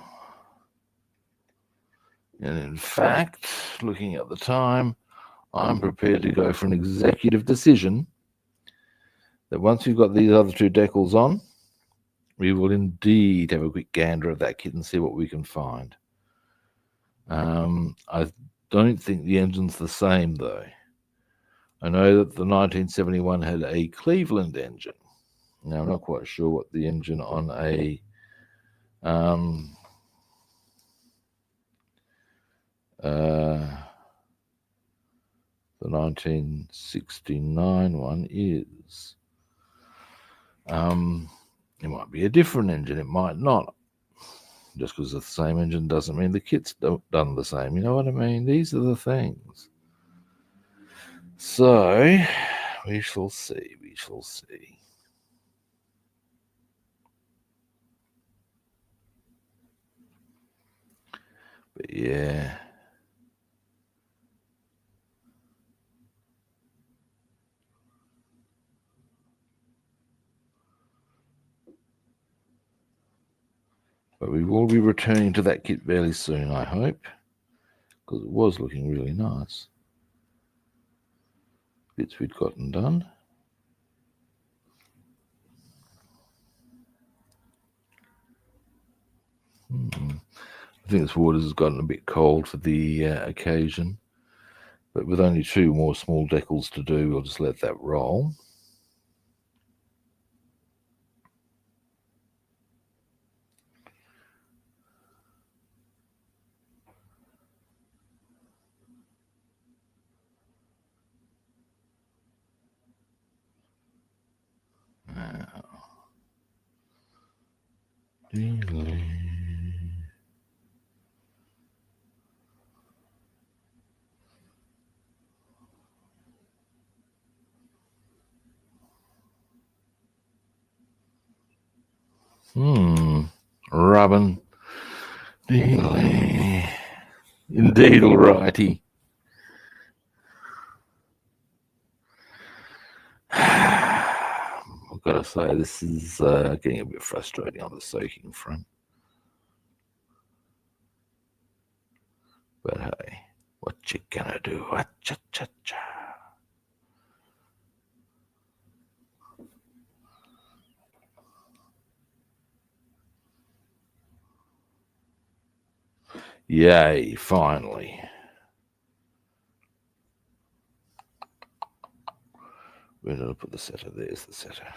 and in fact, looking at the time, I'm prepared to go for an executive decision that once we've got these other two decals on, we will indeed have a quick gander at that kit and see what we can find. I don't think the engine's the same, though. I know that the 1971 had a Cleveland engine. Now, I'm not quite sure what the engine on a the 1969 one is. It might be a different engine, it might not. Just because it's the same engine doesn't mean the kit's done the same. You know what I mean? These are the things. So, we shall see. We shall see. But yeah. But we will be returning to that kit fairly soon, I hope. Because it was looking really nice. Bits we'd gotten done. I think this water has gotten a bit cold for the occasion. But with only two more small decals to do, we'll just let that roll. Rubbin. Indeed, alrighty. I've got to say, this is getting a bit frustrating on the soaking front. But hey, what you gonna do? Cha-cha-cha. Yay, finally. Where did I put the setter? There's the setter.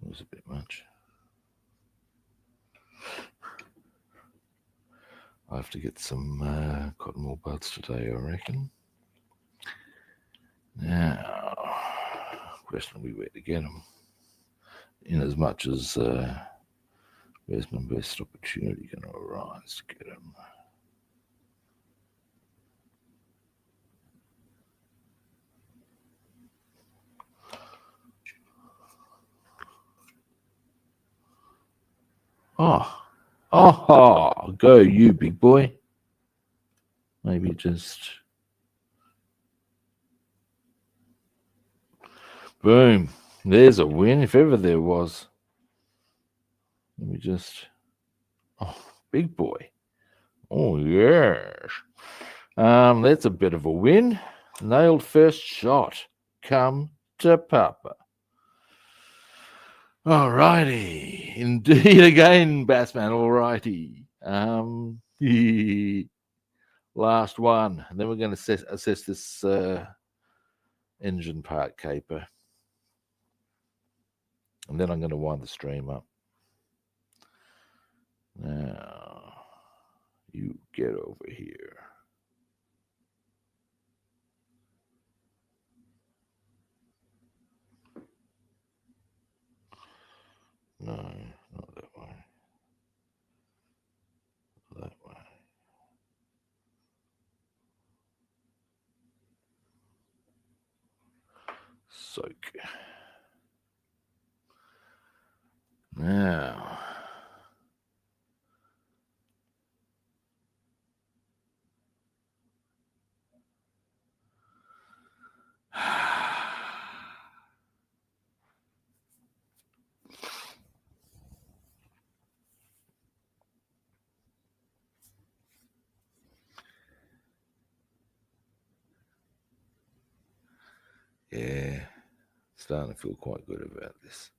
It was a bit much. I have to get some cotton wool buds today, I reckon. Now, question will be where to get them. In as much as where's my best opportunity going to arise to get them? Oh, go you, big boy. Maybe just boom. There's a win if ever there was. Let me just. Oh, big boy. Oh yes. That's a bit of a win. Nailed first shot. Come to Papa. All righty. Indeed again, Batsman. All righty. Last one. And then we're going to assess this engine part caper. And then I'm going to wind the stream up. Now, you get over here. No, not that way. That way. Soak. Now. Yeah, starting to feel quite good about this.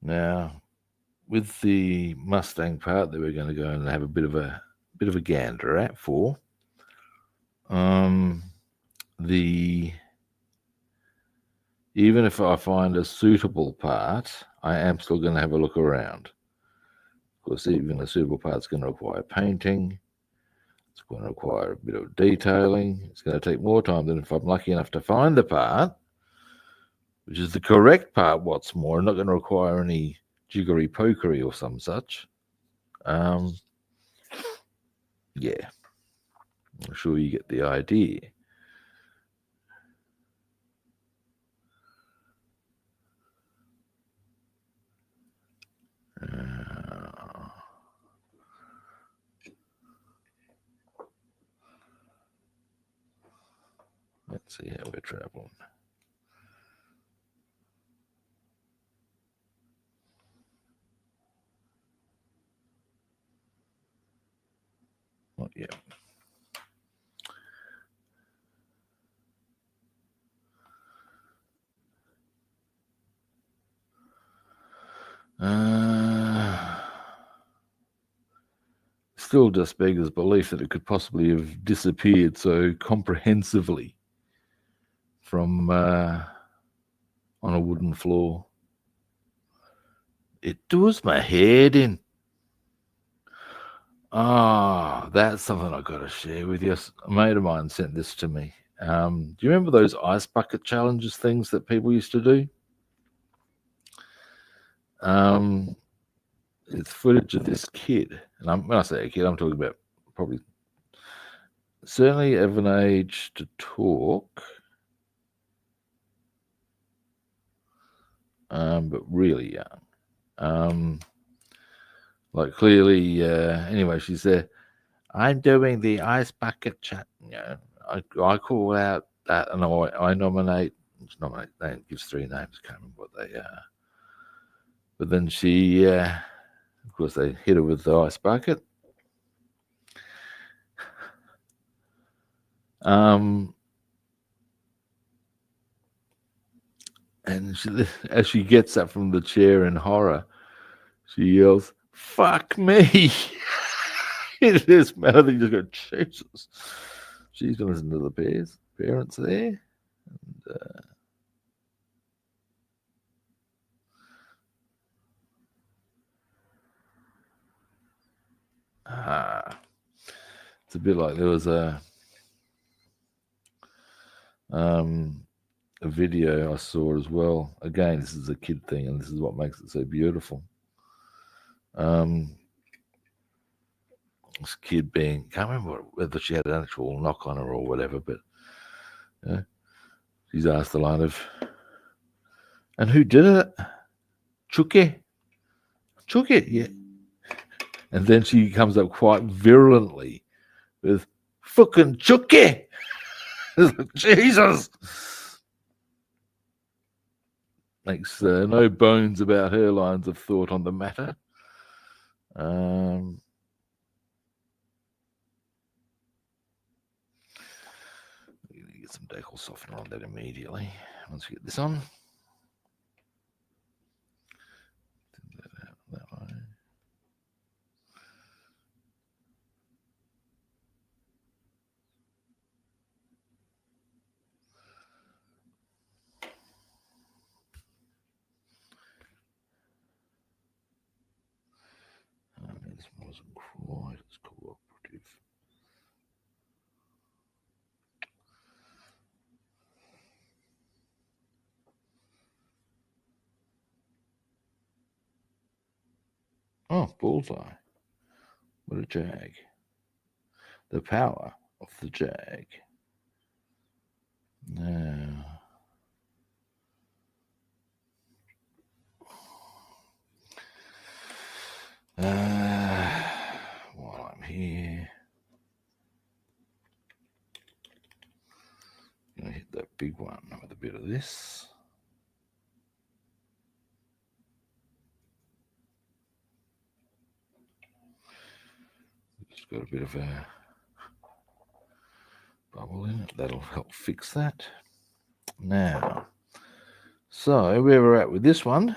Now, with the Mustang part that we're going to go and have a bit of a gander at for, even if I find a suitable part, I am still going to have a look around. Of course, even a suitable part is going to require painting. It's going to require a bit of detailing. It's going to take more time than if I'm lucky enough to find the part, which is the correct part. What's more, I'm not going to require any jiggery pokery or some such. Yeah, I'm sure you get the idea. Let's see how we're traveling. Not yet. Still just beggars belief that it could possibly have disappeared so comprehensively from on a wooden floor. It does my head in. That's something I've got to share with you. A mate of mine sent this to me. Do you remember those ice bucket challenges things that people used to do? It's footage of this kid. And when I say a kid, I'm talking about probably certainly of an age to talk. But really young. Like clearly, anyway, she said, I'm doing the ice bucket chat. You know, I call out that and I nominate. They gives three names. Can't remember what they are. But then she, of course, they hit her with the ice bucket. And as she gets up from the chair in horror, she yells, "Fuck me!" It is, man. I think you just go, Jesus. She's going to listen to the parents there. It's a bit like there was a video I saw as well. Again, this is a kid thing, and this is what makes it so beautiful. This kid can't remember whether she had an actual knock on her or whatever, but she's asked the line of, and who did it? Chucky, yeah. And then she comes up quite virulently with, fucking Chucky! Jesus! Makes no bones about her lines of thought on the matter. get some decal softener on that immediately. Once we get this on. That way. This wasn't quite as cooperative. Oh, bullseye. What a jag. The power of the jag. Now, while I'm here, I'm going to hit that big one with a bit of this. It's got a bit of a bubble in it. That'll help fix that. Now, so where we're at with this one,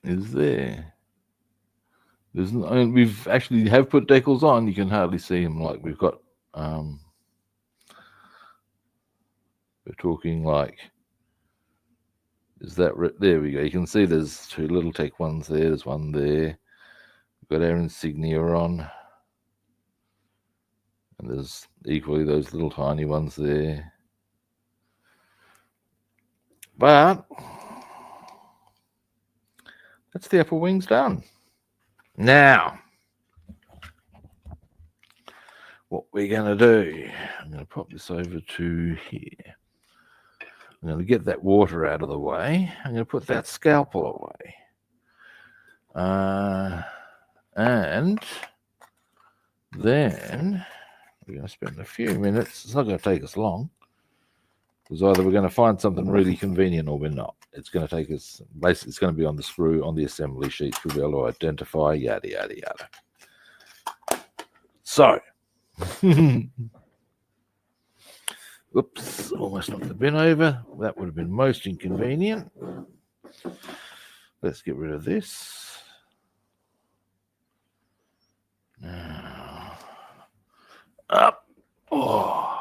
is there. We've actually have put decals on. You can hardly see them. Like we've got, we're talking like, is that there we go. You can see there's two little tech ones there. There's one there. We've got our insignia on, and there's equally those little tiny ones there. But that's the upper wings done. Now, what we're going to do, I'm going to pop this over to here. I'm going to get that water out of the way. I'm going to put that scalpel away. And then we're going to spend a few minutes. It's not going to take us long. Because either we're going to find something really convenient or we're not. It's going to take us, basically it's going to be on the screw, on the assembly sheet. We'll be able to identify, yada, yada, yada. So, oops, almost knocked the bin over. That would have been most inconvenient. Let's get rid of this. Now, up. Oh.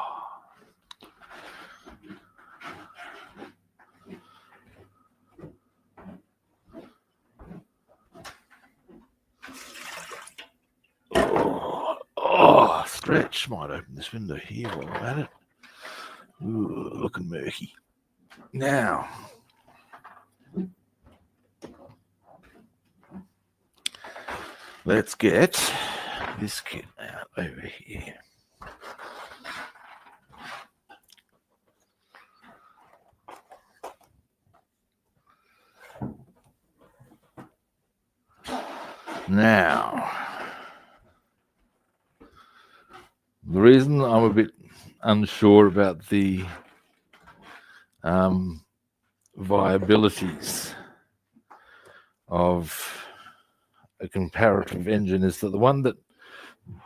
Oh, stretch. Might open this window here while I'm at it. Ooh, looking murky. Now, let's get this kit out over here. Now, the reason I'm a bit unsure about the viabilities of a comparative engine is that the one that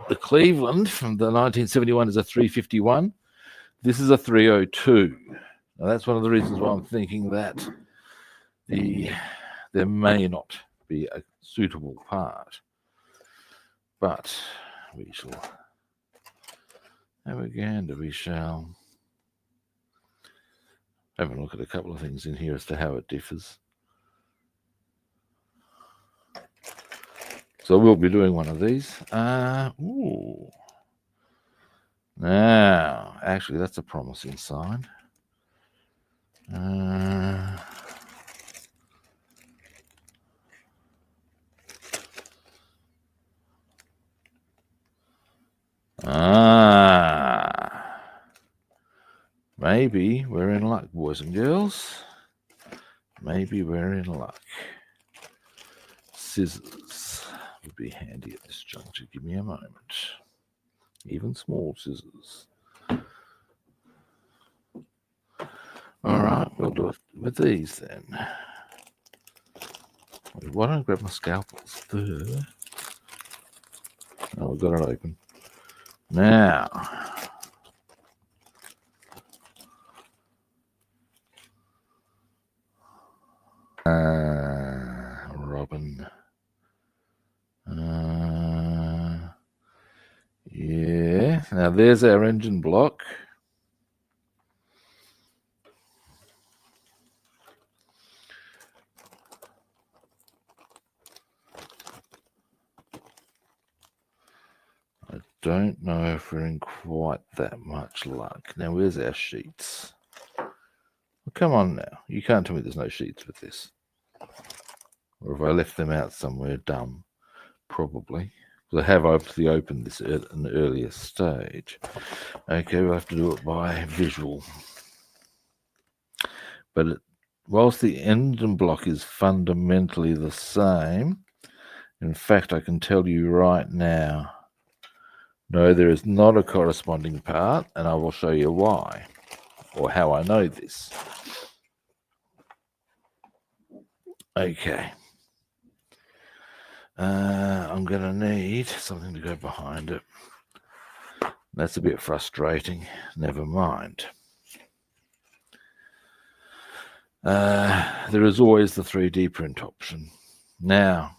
the Cleveland from the 1971 is a 351. This is a 302. Now that's one of the reasons why I'm thinking that there may not be a suitable part, but we shall have a gander. We shall have a look at a couple of things in here as to how it differs. So we'll be doing one of these. Ooh. Now, actually, that's a promising sign. Maybe we're in luck, boys and girls. Maybe we're in luck. Scissors would be handy at this juncture. Give me a moment. Even small scissors. All right, we'll do it with these then. Why don't I grab my scalpels there? Oh, I've got it open. Now, Robin. Yeah, now there's our engine block. I don't know if we're in quite that much luck. Now, where's our sheets? Well, come on now. You can't tell me there's no sheets with this. Or have I left them out somewhere dumb? Probably. Because I have obviously opened this at an earlier stage. Okay, we'll have to do it by visual. But whilst the engine block is fundamentally the same, in fact, I can tell you right now, no, there is not a corresponding part, and I will show you why, or how I know this. Okay. I'm going to need something to go behind it. That's a bit frustrating. Never mind. There is always the 3D print option. Now,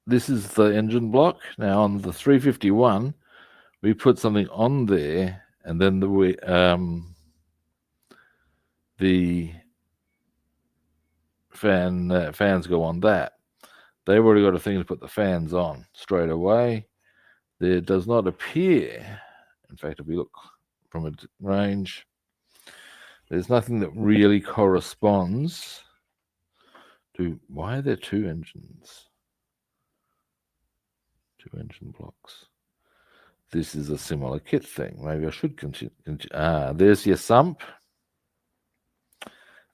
this is the engine block. Now, on the 351, we put something on there, and then the fans go on that. They've already got a thing to put the fans on straight away. There does not appear, in fact, if we look from a range, there's nothing that really corresponds to. Why are there two engines? Two engine blocks. This is a similar kit thing. Maybe I should continue. There's your sump,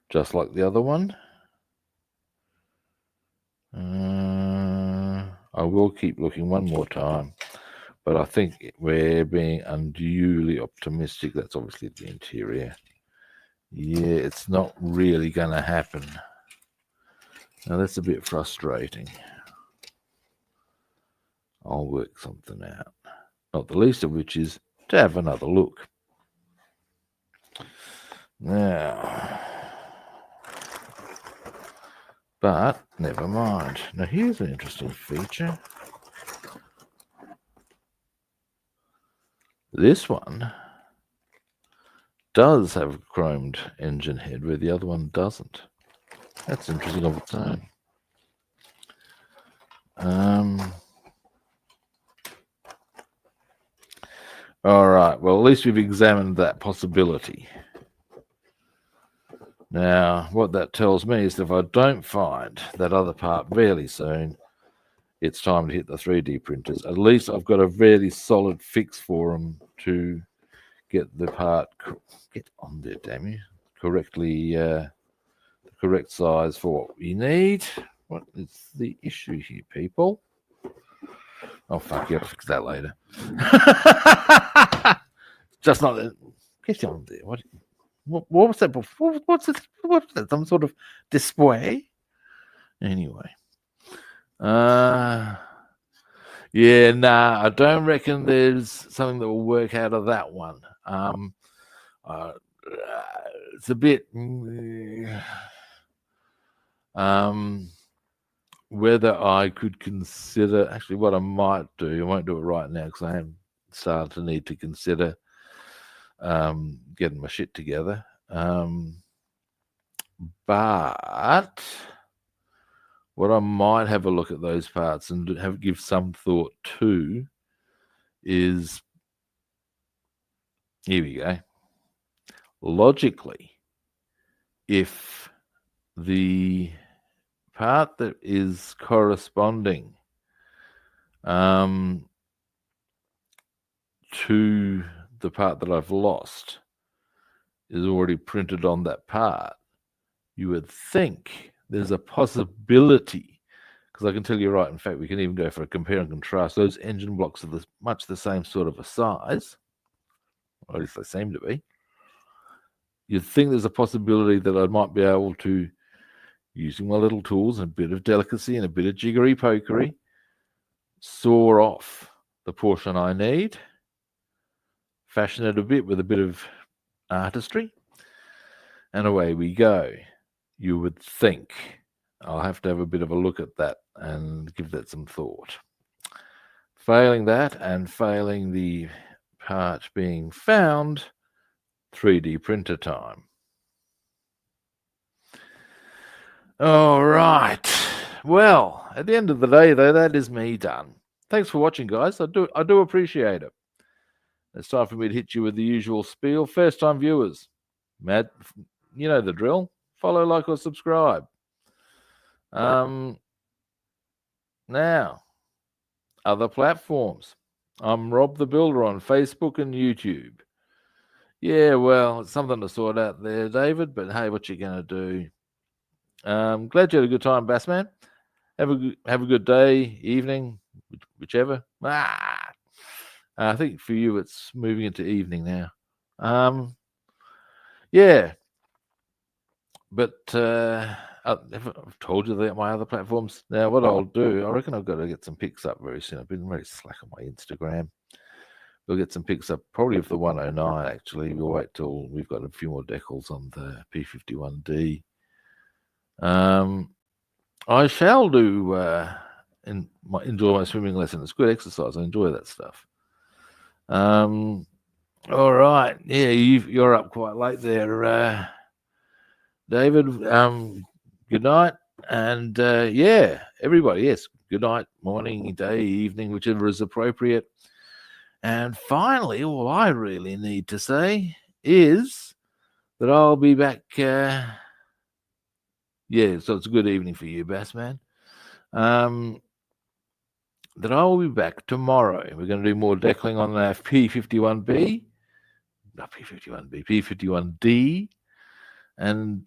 just like the other one. I will keep looking one more time, but I think we're being unduly optimistic. That's obviously the interior. Yeah, it's not really going to happen. Now, that's a bit frustrating. I'll work something out. Not the least of which is to have another look. Now, but never mind. Now, here's an interesting feature. This one does have a chromed engine head where the other one doesn't. That's interesting of its own. All right, well, at least we've examined that possibility. Now, what that tells me is that if I don't find that other part fairly soon, it's time to hit the 3D printers. At least I've got a very solid fix for them to get the part, get on there, damn you, correctly, the correct size for what we need. What is the issue here, people? Oh, fuck, you have to fix that later. Just not that. Get on there. What was that before? What's that? Some sort of display? Anyway. Yeah, nah, I don't reckon there's something that will work out of that one. It's a bit whether I could consider, actually what I might do, I won't do it right now because I am starting to need to consider getting my shit together. But what I might have a look at those parts and give some thought to is, here we go. Logically, if the part that is corresponding to the part that I've lost is already printed on that part, you would think there's a possibility, because I can tell you right, in fact, we can even go for a compare and contrast. Those engine blocks are much the same sort of a size, or at least they seem to be. You'd think there's a possibility that I might be able to, using my little tools and a bit of delicacy and a bit of jiggery-pokery, saw off the portion I need, fashion it a bit with a bit of artistry, and away we go. You would think. I'll have to have a bit of a look at that and give that some thought. Failing that, and failing the part being found, 3D printer time. All right. Well, at the end of the day, though, that is me done. Thanks for watching, guys. I do appreciate it. It's time for me to hit you with the usual spiel. First-time viewers, Matt, you know the drill. Follow, like, or subscribe. Now, other platforms. I'm Rob the Builder on Facebook and YouTube. Yeah, well, it's something to sort out there, David, but hey, what you going to do? Glad you had a good time, Bassman. Have a good day, evening, whichever. I think for you it's moving into evening now. Yeah, but I've told you that my other platforms. Now, what I'll do, I reckon I've got to get some pics up very soon. I've been very slack on my Instagram. We'll get some pics up, probably of the 109, actually. We'll wait till we've got a few more decals on the P-51D. I shall do enjoy my swimming lesson. It's good exercise. I enjoy that stuff. All right. Yeah, you're up quite late there, David. Good night. And yeah, everybody, yes, good night, morning, day, evening, whichever is appropriate. And finally, all I really need to say is that I'll be back. Yeah, so it's a good evening for you, Bassman. That I will be back tomorrow. We're going to do more decaling on the P-51B, not P-51B, P-51D. And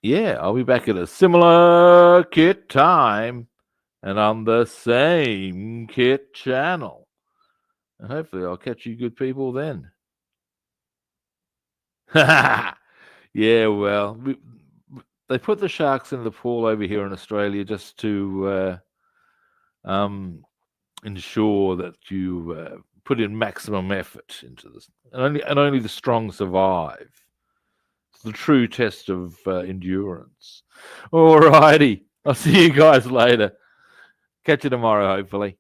yeah, I'll be back at a similar kit time and on the same kit channel. And hopefully I'll catch you good people then. Yeah, well, they put the sharks in the pool over here in Australia just to ensure that you put in maximum effort into this, and only the strong survive. It's the true test of endurance. All righty, I'll see you guys later. Catch you tomorrow, hopefully.